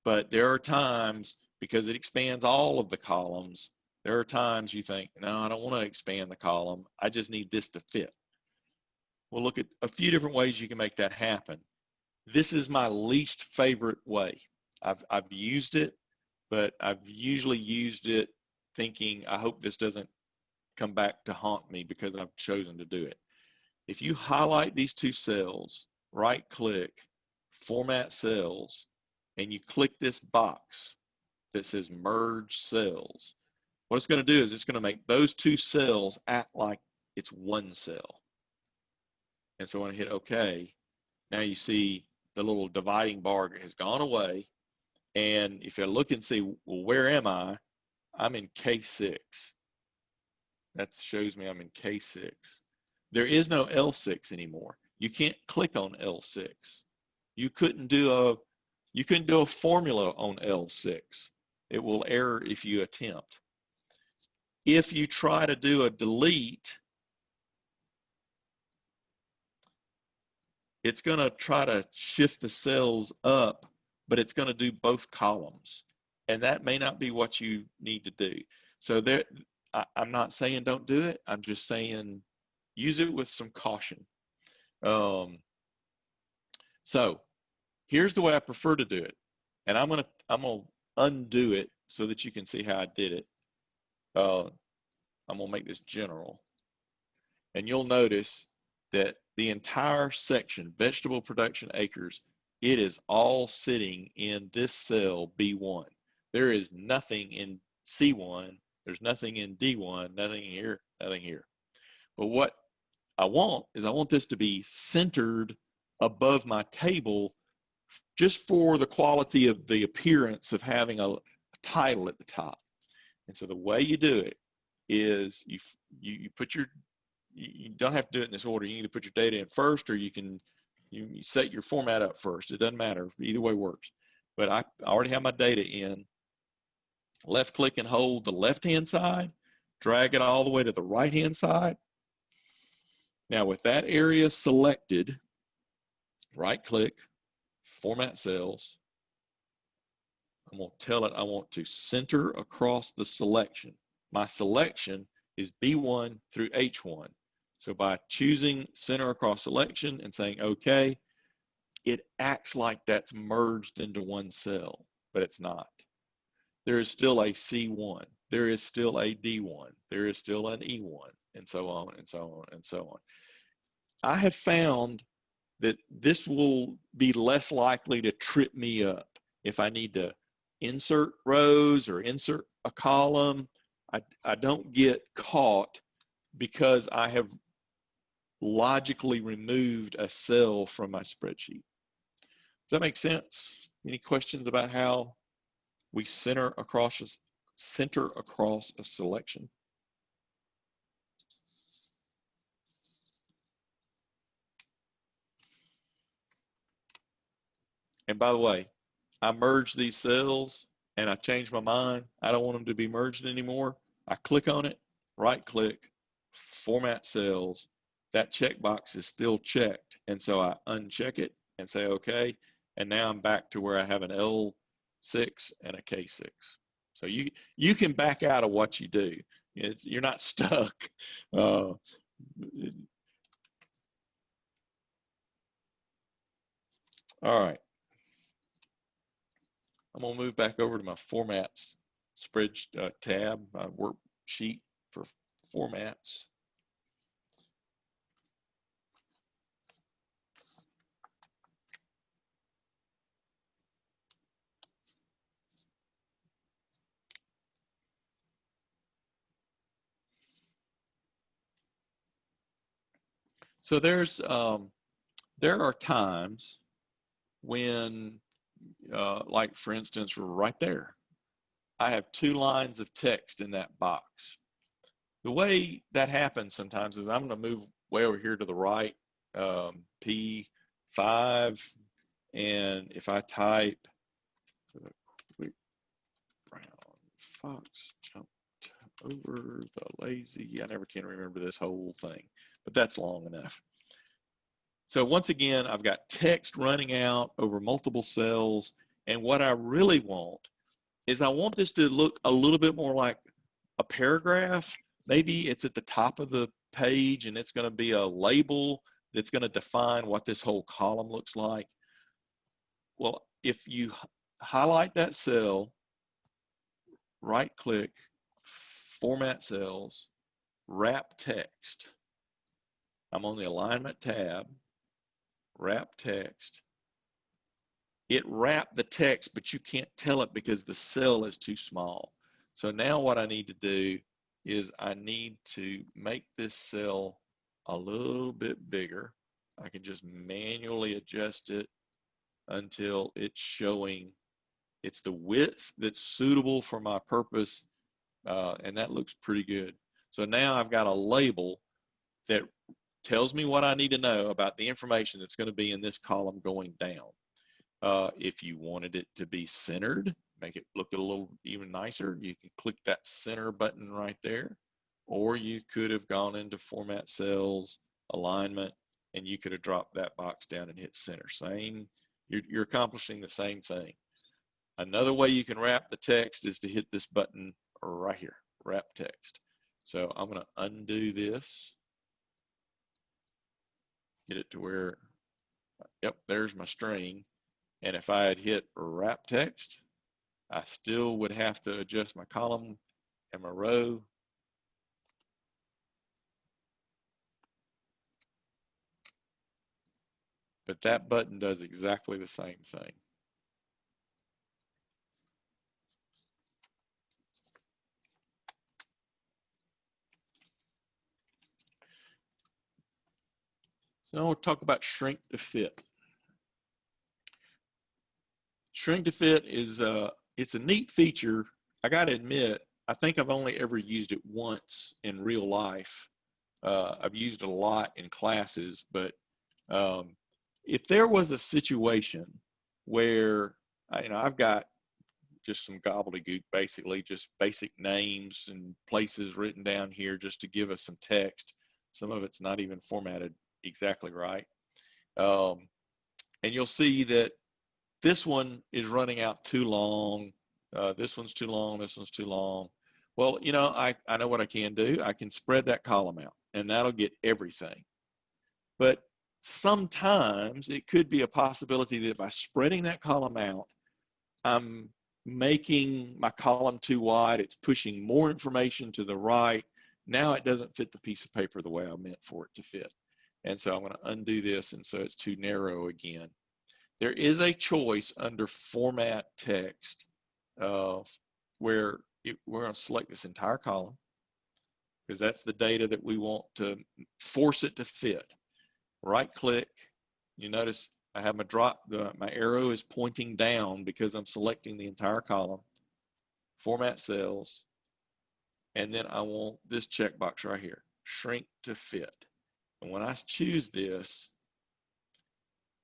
But there are times, because it expands all of the columns, there are times you think, no, I don't want to expand the column. I just need this to fit. We'll look at a few different ways you can make that happen. This is my least favorite way. I've used it, but I've usually used it thinking, I hope this doesn't come back to haunt me because I've chosen to do it. If you highlight these two cells, right click, format cells, and you click this box that says merge cells, what it's going to do is it's going to make those two cells act like it's one cell. And so when I hit OK, now you see the little dividing bar has gone away. And if you look and see, well, where am I? I'm in K6. That shows me I'm in K6. There is no L6 anymore. You can't click on L6. You couldn't do a formula on L6. It will error if you attempt. If you try to do a delete, it's going to try to shift the cells up, but it's going to do both columns. And that may not be what you need to do. So I'm not saying don't do it. I'm just saying use it with some caution. So here's the way I prefer to do it. And I'm gonna undo it so that you can see how I did it. I'm gonna make this general. And you'll notice that the entire section, vegetable production acres, it is all sitting in this cell B1. There is nothing in C1, there's nothing in D1, nothing here, nothing here. But what I want this to be centered above my table just for the quality of the appearance of having a title at the top. And so the way you do it is you put your, you don't have to do it in this order. You either put your data in first or you set your format up first. It doesn't matter. Either way works. But I already have my data in. Left click and hold the left-hand side, drag it all the way to the right-hand side. Now with that area selected, right click, format cells. I'm going to tell it I want to center across the selection. My selection is B1 through H1. So by choosing center across selection and saying OK, it acts like that's merged into one cell, but it's not. There is still a C1. There is still a D1. There is still an E1, and so on and so on and so on. I have found that this will be less likely to trip me up if I need to insert rows or insert a column. I don't get caught because I have logically removed a cell from my spreadsheet. Does that make sense? Any questions about how we center across a selection? And by the way, I merged these cells and I changed my mind. I don't want them to be merged anymore. I click on it, right click, format cells. That checkbox is still checked. And so I uncheck it and say, okay. And now I'm back to where I have an L6 and a K6. So you can back out of what you do. You're not stuck. All right. I'm going to move back over to my formats spread tab, my worksheet for formats. So there are times when, like for instance, right there, I have 2 lines of text in that box. The way that happens sometimes is I'm going to move way over here to the right, P5, And if I type quick brown fox jumped over the lazy, I never can remember this whole thing, but that's long enough. So once again, I've got text running out over multiple cells, and what I really want is I want this to look a little bit more like a paragraph. Maybe it's at the top of the page and it's going to be a label that's going to define what this whole column looks like. Well, if you highlight that cell, right click, format cells, wrap text. I'm on the alignment tab, wrap text. It wrapped the text, but you can't tell it because the cell is too small. So now what I need to do is I need to make this cell a little bit bigger. I can just manually adjust it until it's showing it's the width that's suitable for my purpose, and that looks pretty good. So now I've got a label that tells me what I need to know about the information that's going to be in this column going down. If you wanted it to be centered, make it look a little even nicer, you can click that center button right there, or you could have gone into format cells, alignment, and you could have dropped that box down and hit center. Same, you're accomplishing the same thing. Another way you can wrap the text is to hit this button right here, wrap text. So I'm going to undo this, get it to where, yep, there's my string. And if I had hit wrap text, I still would have to adjust my column and my row. But that button does exactly the same thing. So now we'll talk about shrink to fit. Shrink to fit is it's a neat feature. I got to admit, I think I've only ever used it once in real life. I've used it a lot in classes, but if there was a situation where I've got just some gobbledygook, basically just basic names and places written down here just to give us some text. Some of it's not even formatted exactly right. And you'll see that this one is running out too long. This one's too long. This one's too long. Well, I know what I can do. I can spread that column out, and that'll get everything. But sometimes it could be a possibility that by spreading that column out, I'm making my column too wide. It's pushing more information to the right. Now it doesn't fit the piece of paper the way I meant for it to fit. And so I'm going to undo this, and so it's too narrow again. There is a choice under format text where we're going to select this entire column because that's the data that we want to force it to fit. Right click, you notice I have my arrow is pointing down because I'm selecting the entire column, format cells, and then I want this checkbox right here, shrink to fit. And when I choose this,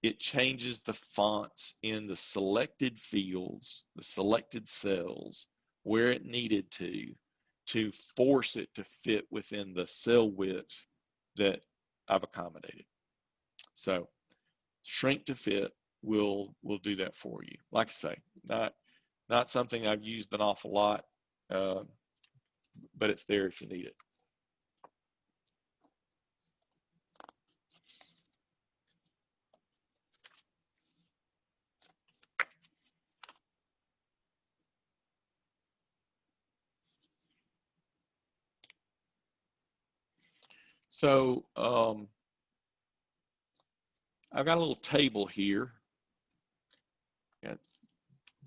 it changes the fonts in the selected fields, the selected cells, where it needed to force it to fit within the cell width that I've accommodated. So shrink to fit will do that for you. Like I say, not something I've used an awful lot, but it's there if you need it. So I've got a little table here. Got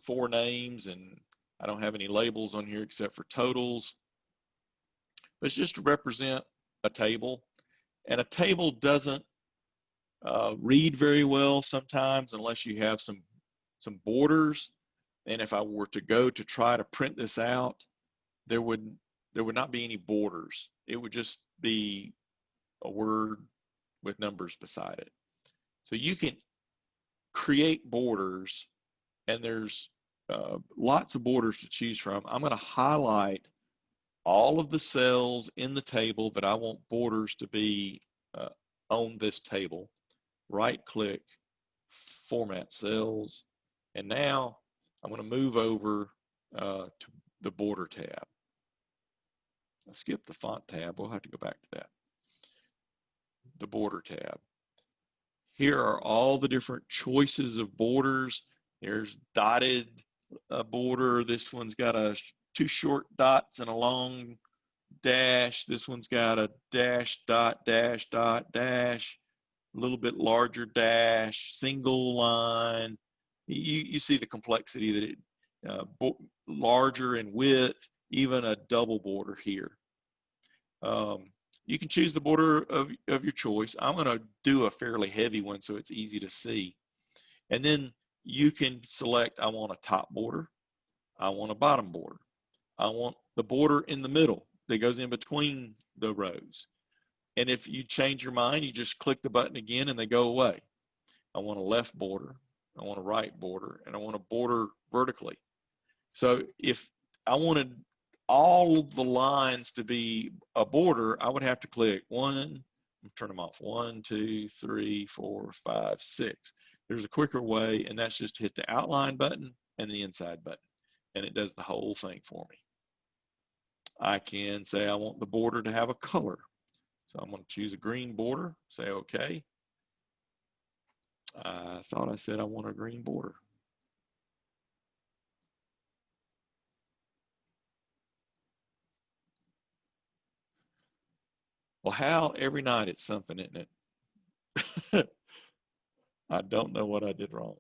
4 names, and I don't have any labels on here except for totals. But it's just to represent a table. And a table doesn't read very well sometimes unless you have some borders. And if I were to go to try to print this out, there would not be any borders. It would just be a word with numbers beside it. So you can create borders, and there's lots of borders to choose from. I'm going to highlight all of the cells in the table that I want borders to be on this table. Right click, format cells, and now I'm going to move over to the border tab. I skipped the font tab. We'll have to go back to that. The border tab. Here are all the different choices of borders. There's dotted border. This one's got two short dots and a long dash. This one's got a dash, dot, dash, dot, dash, a little bit larger dash, single line. You see the complexity that it, larger in width, even a double border here. You can choose the border of your choice. I'm going to do a fairly heavy one so it's easy to see. And then you can select, I want a top border, I want a bottom border, I want the border in the middle that goes in between the rows. And if you change your mind, you just click the button again and they go away. I want a left border, I want a right border, and I want a border vertically. So if I wanted all the lines to be a border, I would have to click one, turn them off, 1, 2, 3, 4, 5, 6. There's a quicker way, and that's just to hit the outline button and the inside button, and it does the whole thing for me. I can say I want the border to have a color. So I'm going to choose a green border, say OK. I thought I said I want a green border. Well, how every night it's something, isn't it? I don't know what I did wrong.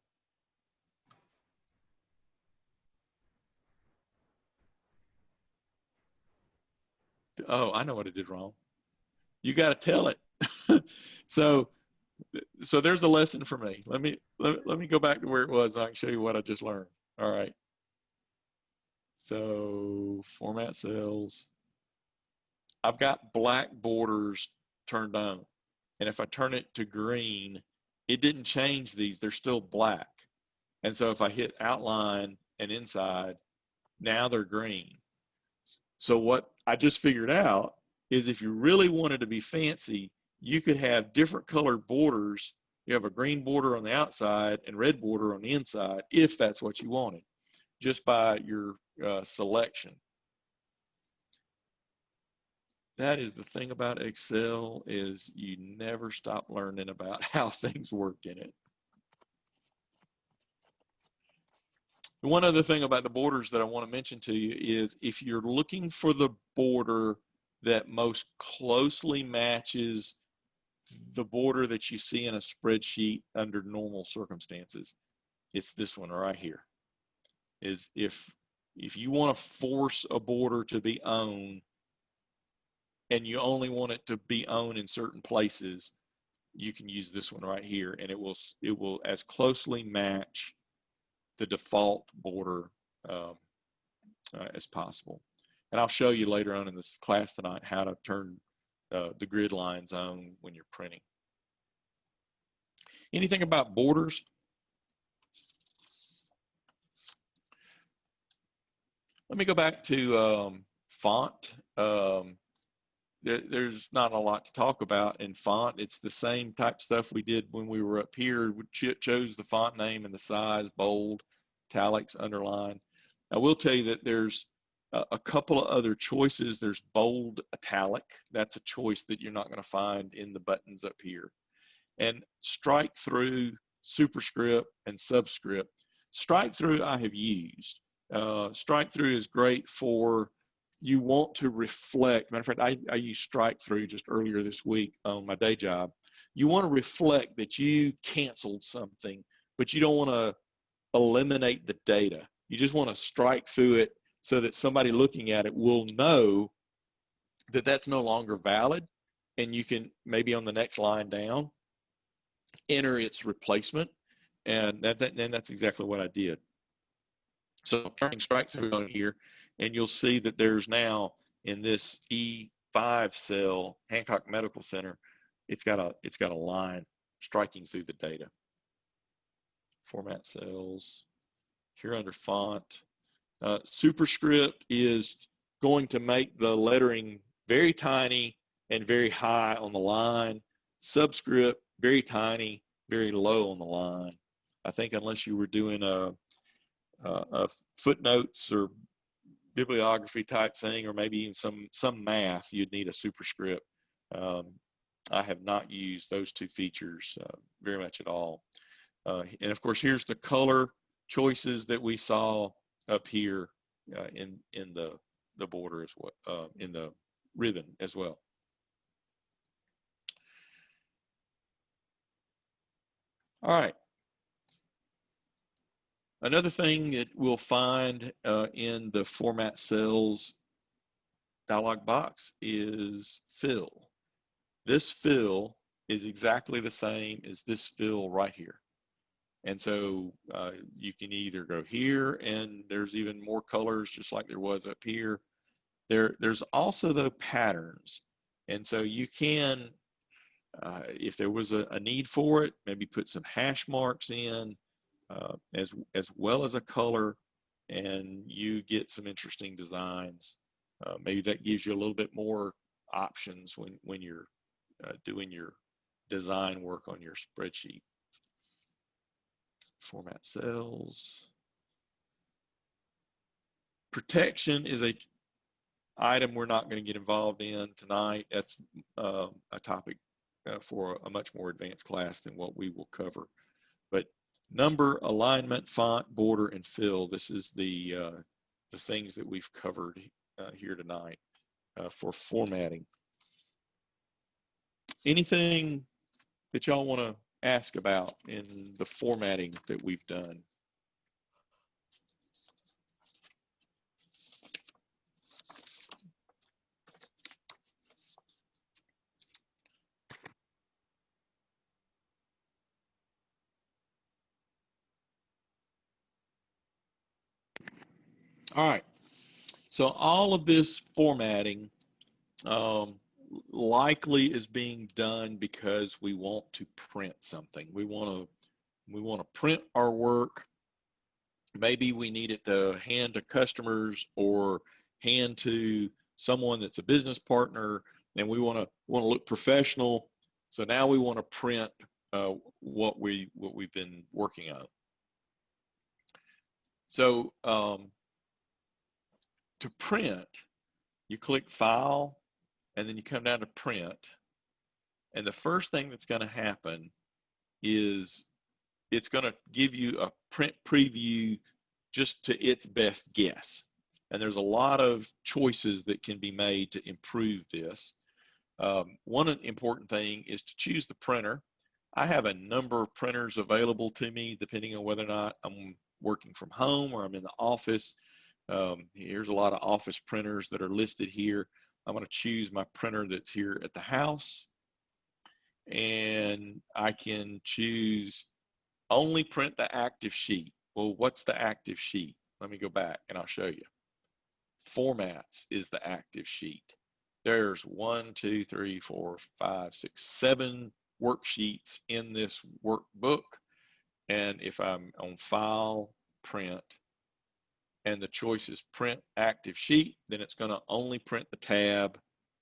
Oh, I know what I did wrong. You got to tell it. so there's a lesson for me. Let me go back to where it was. So I can show you what I just learned. All right. So format cells. I've got black borders turned on. And if I turn it to green, it didn't change these. They're still black. And so if I hit outline and inside, now they're green. So what I just figured out is if you really wanted to be fancy, you could have different colored borders. You have a green border on the outside and red border on the inside, if that's what you wanted, just by your selection. That is the thing about Excel, is you never stop learning about how things work in it. One other thing about the borders that I want to mention to you is if you're looking for the border that most closely matches the border that you see in a spreadsheet under normal circumstances, it's this one right here. Is if you want to force a border to be on and you only want it to be on in certain places, you can use this one right here, and it will as closely match the default border as possible. And I'll show you later on in this class tonight how to turn the grid lines on when you're printing. Anything about borders? Let me go back to font. There's not a lot to talk about in font. It's the same type stuff we did when we were up here. We chose the font name and the size, bold, italics, underline. I will tell you that there's a couple of other choices. There's bold italic. That's a choice that you're not going to find in the buttons up here. And strike through, superscript, and subscript. Strike through I have used. Strike through is great for, you want to reflect. Matter of fact, I used strike through just earlier this week on my day job. You want to reflect that you canceled something, but you don't want to eliminate the data. You just want to strike through it so that somebody looking at it will know that that's no longer valid, and you can maybe on the next line down enter its replacement, and that's exactly what I did. So I'm turning strike through on here, and you'll see that there's now in this E5 cell, Hancock Medical Center, it's got a line striking through the data. format cells. Here under font, superscript is going to make the lettering very tiny and very high on the line. Subscript, very tiny, very low on the line. I think unless you were doing a footnotes or bibliography type thing, or maybe even some math, you'd need a superscript. I have not used those two features very much at all. And of course, here's the color choices that we saw up here in the border as well, in the ribbon as well. All right. Another thing that we'll find in the format cells dialog box is fill. This fill is exactly the same as this fill right here. And so you can either go here, and there's even more colors just like there was up here. There's also the patterns. And so you can, if there was a need for it, maybe put some hash marks in as well as a color, and you get some interesting designs. Maybe that gives you a little bit more options when you're doing your design work on your spreadsheet. Format cells. Protection is a item we're not going to get involved in tonight. That's a topic for a much more advanced class than what we will cover. But number, alignment, font, border, and fill. This is the things that we've covered here tonight for formatting. Anything that y'all want to ask about in the formatting that we've done? All right. So all of this formatting likely is being done because we want to print something. We want to print our work. Maybe we need it to hand to customers or hand to someone that's a business partner, and we want to look professional. So now we want to print what we've been working on. So to print, you click File, and then you come down to Print. And the first thing that's going to happen is it's going to give you a print preview just to its best guess. And there's a lot of choices that can be made to improve this. One important thing is to choose the printer. I have a number of printers available to me depending on whether or not I'm working from home or I'm in the office. Here's a lot of office printers that are listed here. I'm going to choose my printer that's here at the house, and I can choose only print the active sheet. Well, what's the active sheet? Let me go back and I'll show you. Formats is the active sheet. There's 1, 2, 3, 4, 5, 6, 7 worksheets in this workbook. And if I'm on File, Print, and the choice is Print Active Sheet, then it's going to only print the tab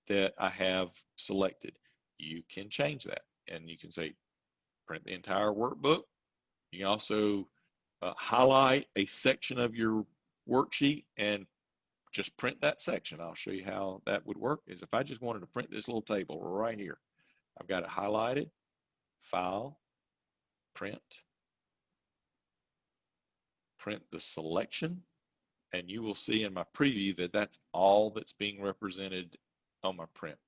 that I have selected. You can change that, and you can say print the entire workbook. You can also highlight a section of your worksheet and just print that section. I'll show you how that would work. Is if I just wanted to print this little table right here, I've got it highlighted, File, Print, print the selection, and you will see in my preview that that's all that's being represented on my print.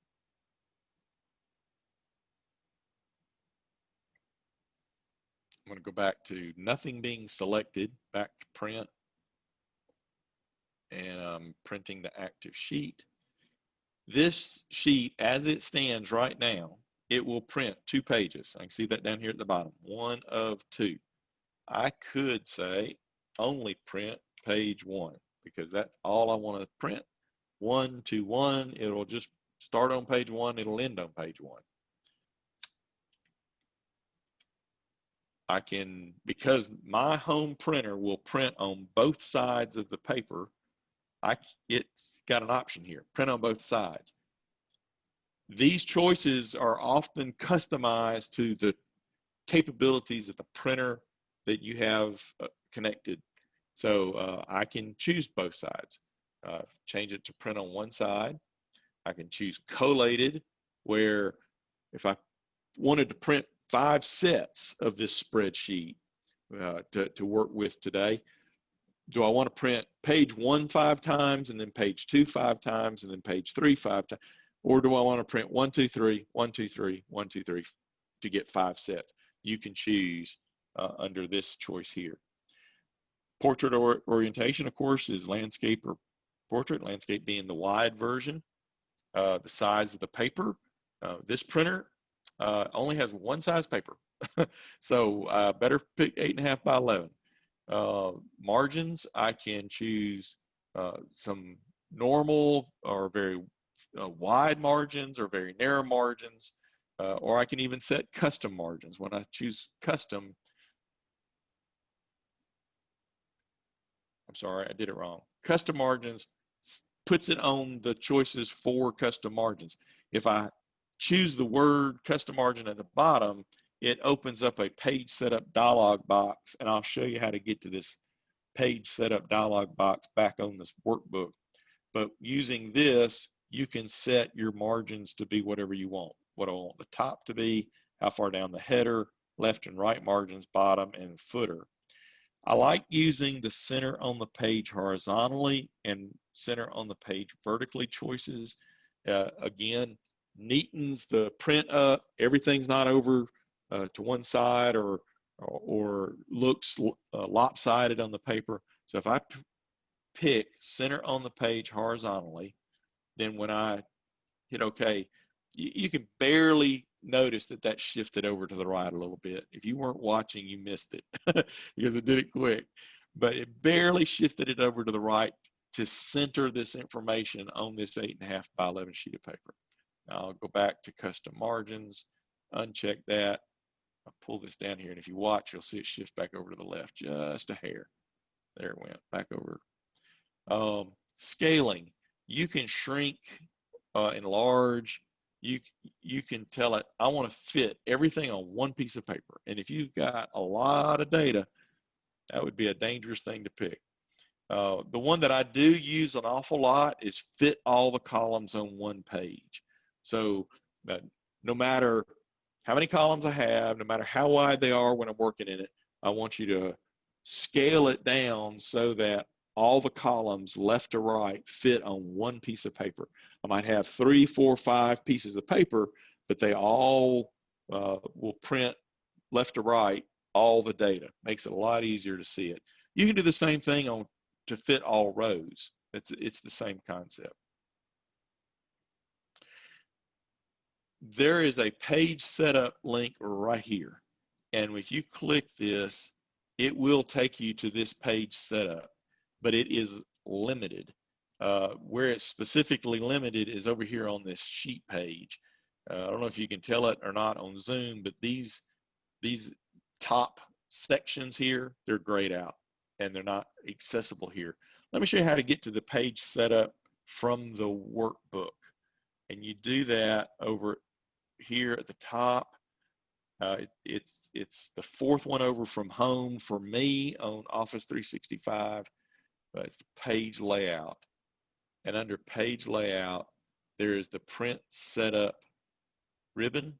I'm going to go back to nothing being selected, back to print, and I'm printing the active sheet. This sheet, as it stands right now, it will print 2 pages. I can see that down here at the bottom, 1 of 2. I could say only print page 1 because that's all I want to print. 1 to 1, it'll just start on page 1, it'll end on page 1. I can, because my home printer will print on both sides of the paper, it's got an option here, print on both sides. These choices are often customized to the capabilities of the printer that you have connected. So I can choose both sides. Change it to print on one side. I can choose collated, where if I wanted to print 5 sets of this spreadsheet to work with today, do I want to print page 1 5 times and then page 2 5 times and then page 3 5 times? Or do I want to print 1 2 3 1 2 3 1 2 3 to get 5 sets? You can choose under this choice here. Portrait orientation, of course, is landscape or portrait, landscape being the wide version. The size of the paper. This printer only has one size paper. So better pick 8.5 by 11. Margins, I can choose some normal or very wide margins or very narrow margins, or I can even set custom margins. When I choose custom, I'm sorry, I did it wrong. Custom margins puts it on the choices for custom margins. If I choose the word custom margin at the bottom, it opens up a page setup dialog box, and I'll show you how to get to this page setup dialog box back on this workbook. But using this, you can set your margins to be whatever you want. What I want the top to be, how far down the header, left and right margins, bottom and footer. I like using the center on the page horizontally and center on the page vertically choices. Again, neatens the print up. Everything's not over to one side or looks lopsided on the paper. So if I pick center on the page horizontally, then when I hit OK, you can barely notice that shifted over to the right a little bit. If you weren't watching, you missed it because it did it quick. But it barely shifted it over to the right to center this information on this 8.5 by 11 sheet of paper. Now I'll go back to custom margins, uncheck that. I'll pull this down here, and if you watch, you'll see it shift back over to the left just a hair. There it went, back over. Scaling, you can shrink, enlarge. You can tell it, I want to fit everything on one piece of paper. And if you've got a lot of data, that would be a dangerous thing to pick. The one that I do use an awful lot is fit all the columns on one page. So no matter how many columns I have, no matter how wide they are when I'm working in it, I want you to scale it down so that all the columns left to right fit on one piece of paper. I might have 3, 4, 5 pieces of paper, but they all will print left to right all the data. Makes it a lot easier to see it. You can do the same thing to fit all rows. It's the same concept. There is a page setup link right here. And if you click this, it will take you to this page setup, but it is limited. Where it's specifically limited is over here on this sheet page. I don't know if you can tell it or not on Zoom, but these top sections here, they're grayed out and they're not accessible here. Let me show you how to get to the page setup from the workbook. And you do that over here at the top. It's the fourth one over from home for me on Office 365. It's the page layout. And under page layout, there is the print setup ribbon,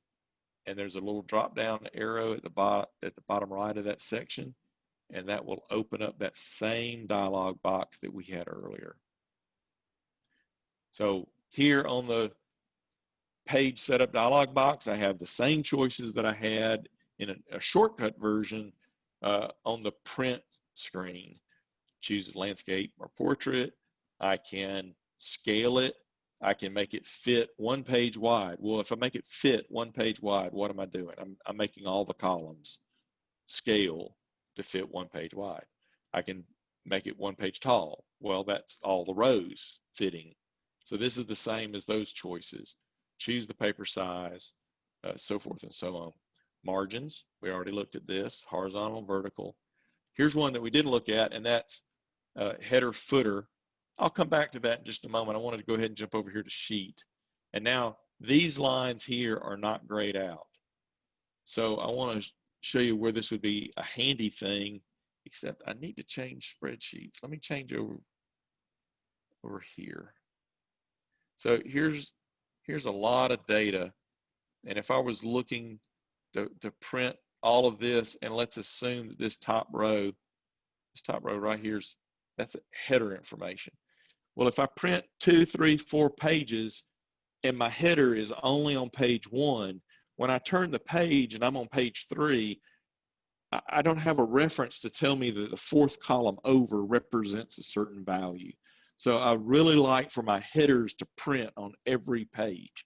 and there's a little drop down arrow at the bottom right of that section, and that will open up that same dialog box that we had earlier. So here on the page setup dialog box, I have the same choices that I had in a shortcut version on the print screen. Choose landscape or portrait. I can scale it. I can make it fit one page wide. Well, if I make it fit one page wide, what am I doing? I'm making all the columns scale to fit one page wide. I can make it one page tall. Well, that's all the rows fitting. So this is the same as those choices. Choose the paper size, so forth and so on. margins. We already looked at this, horizontal and vertical. Here's one that we didn't look at, and that's header footer. I'll come back to that in just a moment. I wanted to go ahead and jump over here to sheet. And now these lines here are not grayed out. So I want to show you where this would be a handy thing, except I need to change spreadsheets. Let me change over here. So here's a lot of data. And if I was looking to print all of this, and let's assume that this top row right here, that's header information. Well, if I print 2, 3, 4 pages and my header is only on page 1, when I turn the page and I'm on page 3, I don't have a reference to tell me that the 4th column over represents a certain value. So I really like for my headers to print on every page.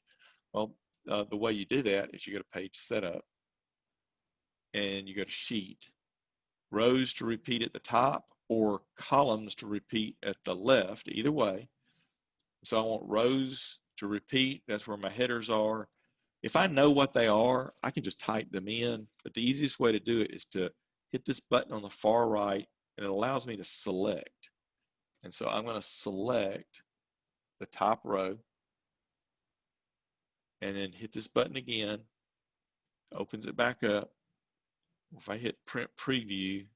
Well, the way you do that is you go to page setup and you go to sheet, rows to repeat at the top or columns to repeat at the left, either way. So I want rows to repeat. That's where my headers are. If I know what they are, I can just type them in. But the easiest way to do it is to hit this button on the far right, and it allows me to select. And so I'm going to select the top row and then hit this button again, opens it back up. If I hit print preview,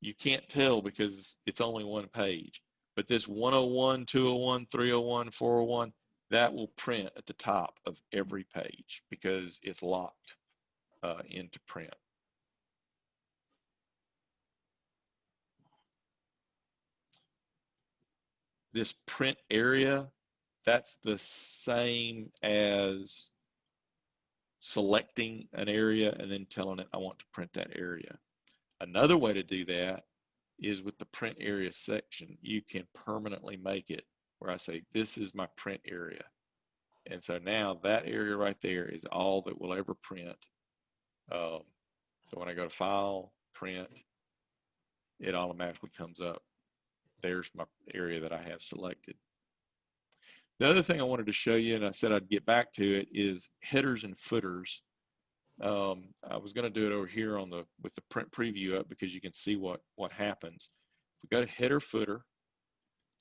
you can't tell because it's only one page. But this 101, 201, 301, 401, that will print at the top of every page because it's locked into print. This print area, that's the same as selecting an area and then telling it I want to print that area. Another way to do that is with the print area section. You can permanently make it where I say this is my print area. And so now that area right there is all that will ever print. So when I go to File, Print, it automatically comes up. There's my area that I have selected. The other thing I wanted to show you, and I said I'd get back to it, is headers and footers. I was going to do it over here on with the print preview up because you can see what happens. We go to header footer,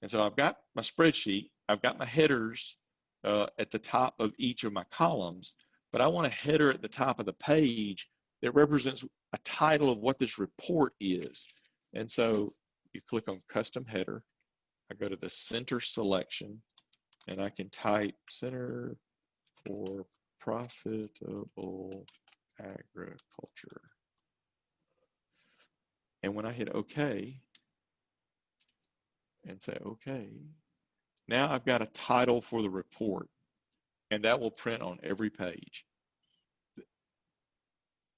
and so I've got my spreadsheet. I've got my headers at the top of each of my columns, but I want a header at the top of the page that represents a title of what this report is. And so you click on custom header. I go to the center selection, and I can type Center for Profitable Agriculture. And when I hit OK and say OK, now I've got a title for the report, and that will print on every page.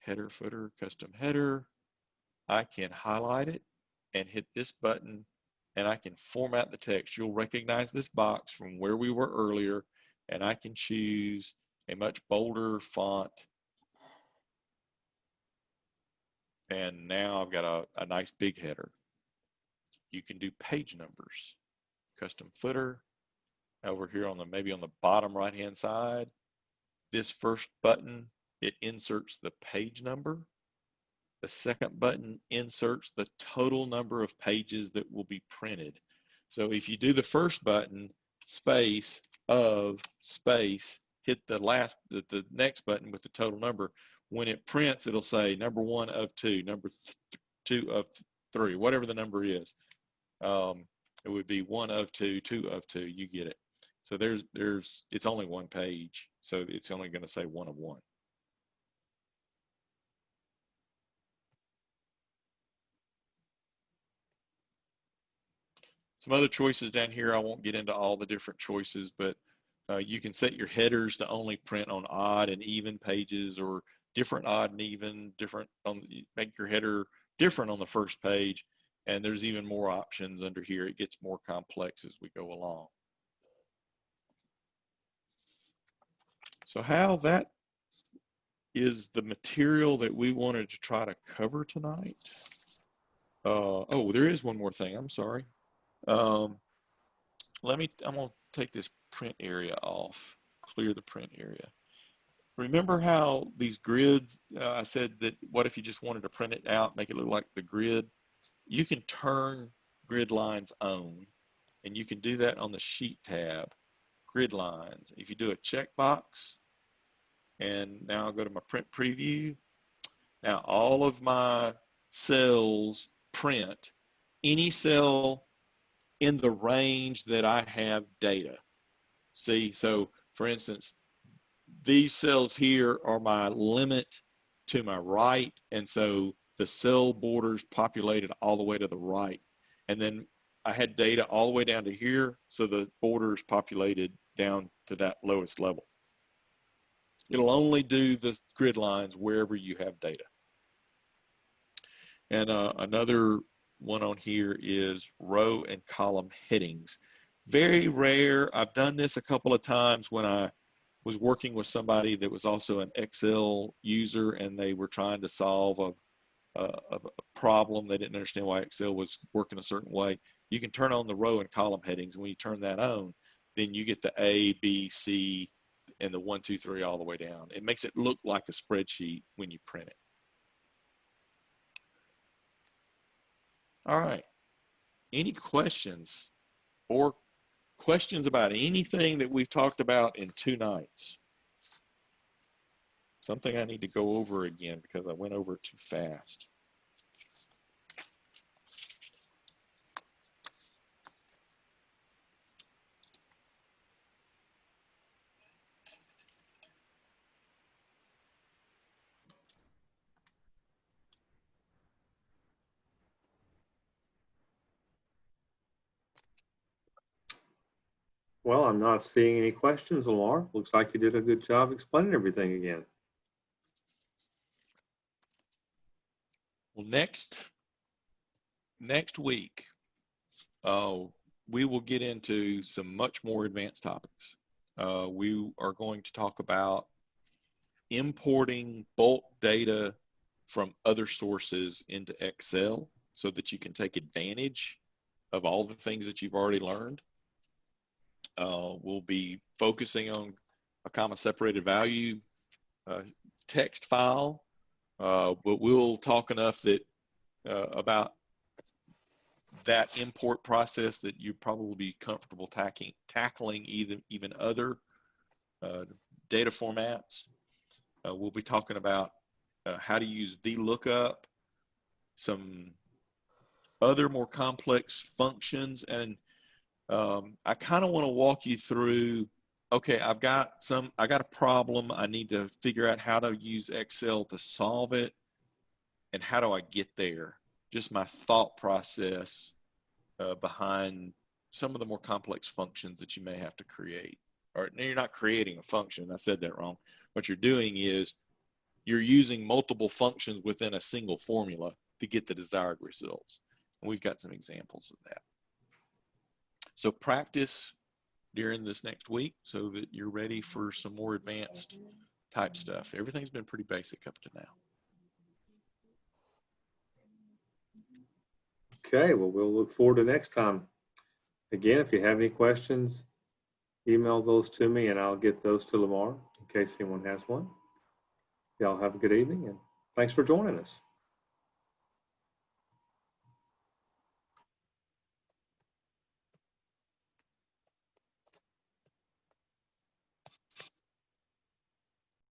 Header, footer, custom header. I can highlight it and hit this button, and I can format the text. You'll recognize this box from where we were earlier, and I can choose a much bolder font. And now I've got a nice big header. You can do page numbers, custom footer. Over here on maybe on the bottom right hand side, this first button, it inserts the page number. The second button inserts the total number of pages that will be printed. So if you do the first button, space, of, space, hit the next button with the total number, when it prints, it'll say number 1 of 2, number 2 of 3, whatever the number is. It would be 1 of 2, 2 of 2, you get it. So it's only one page, so it's only going to say 1 of 1. Some other choices down here, I won't get into all the different choices, but you can set your headers to only print on odd and even pages, or different odd and even, make your header different on the first page. And there's even more options under here. It gets more complex as we go along. So how that is the material that we wanted to try to cover tonight. Oh, there is one more thing. I'm sorry. I'm going to take this print area off, clear the print area. remember how these grids, I said that what if you just wanted to print it out, make it look like the grid? You can turn grid lines on, and you can do that on the Sheet tab, grid lines. If you do a checkbox, and now I'll go to my print preview. Now all of my cells print any cell in the range that I have data. See, so for instance, these cells here are my limit to my right, and so the cell borders populated all the way to the right. And then I had data all the way down to here, so the borders populated down to that lowest level. It'll only do the grid lines wherever you have data. And another one on here is row and column headings. Very rare. I've done this a couple of times when I was working with somebody that was also an Excel user, and they were trying to solve a problem. They didn't understand why Excel was working a certain way. You can turn on the row and column headings, and when you turn that on, then you get the A, B, C, and the 1, 2, 3 all the way down. It makes it look like a spreadsheet when you print it. All right. Any questions or questions about anything that we've talked about in 2 nights? Something I need to go over again because I went over it too fast. Well, I'm not seeing any questions, Lamar. Looks like you did a good job explaining everything again. Well, next week, we will get into some much more advanced topics. We are going to talk about importing bulk data from other sources into Excel so that you can take advantage of all the things that you've already learned. We'll be focusing on a comma separated value text file, but we'll talk enough that about that import process that you'd probably be comfortable tackling even other data formats. We'll be talking about how to use VLOOKUP, some other more complex functions, and I kind of want to walk you through, okay, I got a problem. I need to figure out how to use Excel to solve it, and how do I get there? Just my thought process behind some of the more complex functions that you may have to create. Or you're not creating a function. I said that wrong. What you're doing is you're using multiple functions within a single formula to get the desired results. And we've got some examples of that. So practice during this next week so that you're ready for some more advanced type stuff. Everything's been pretty basic up to now. Okay, well, we'll look forward to next time. Again, if you have any questions, email those to me and I'll get those to Lamar in case anyone has one. Y'all have a good evening and thanks for joining us.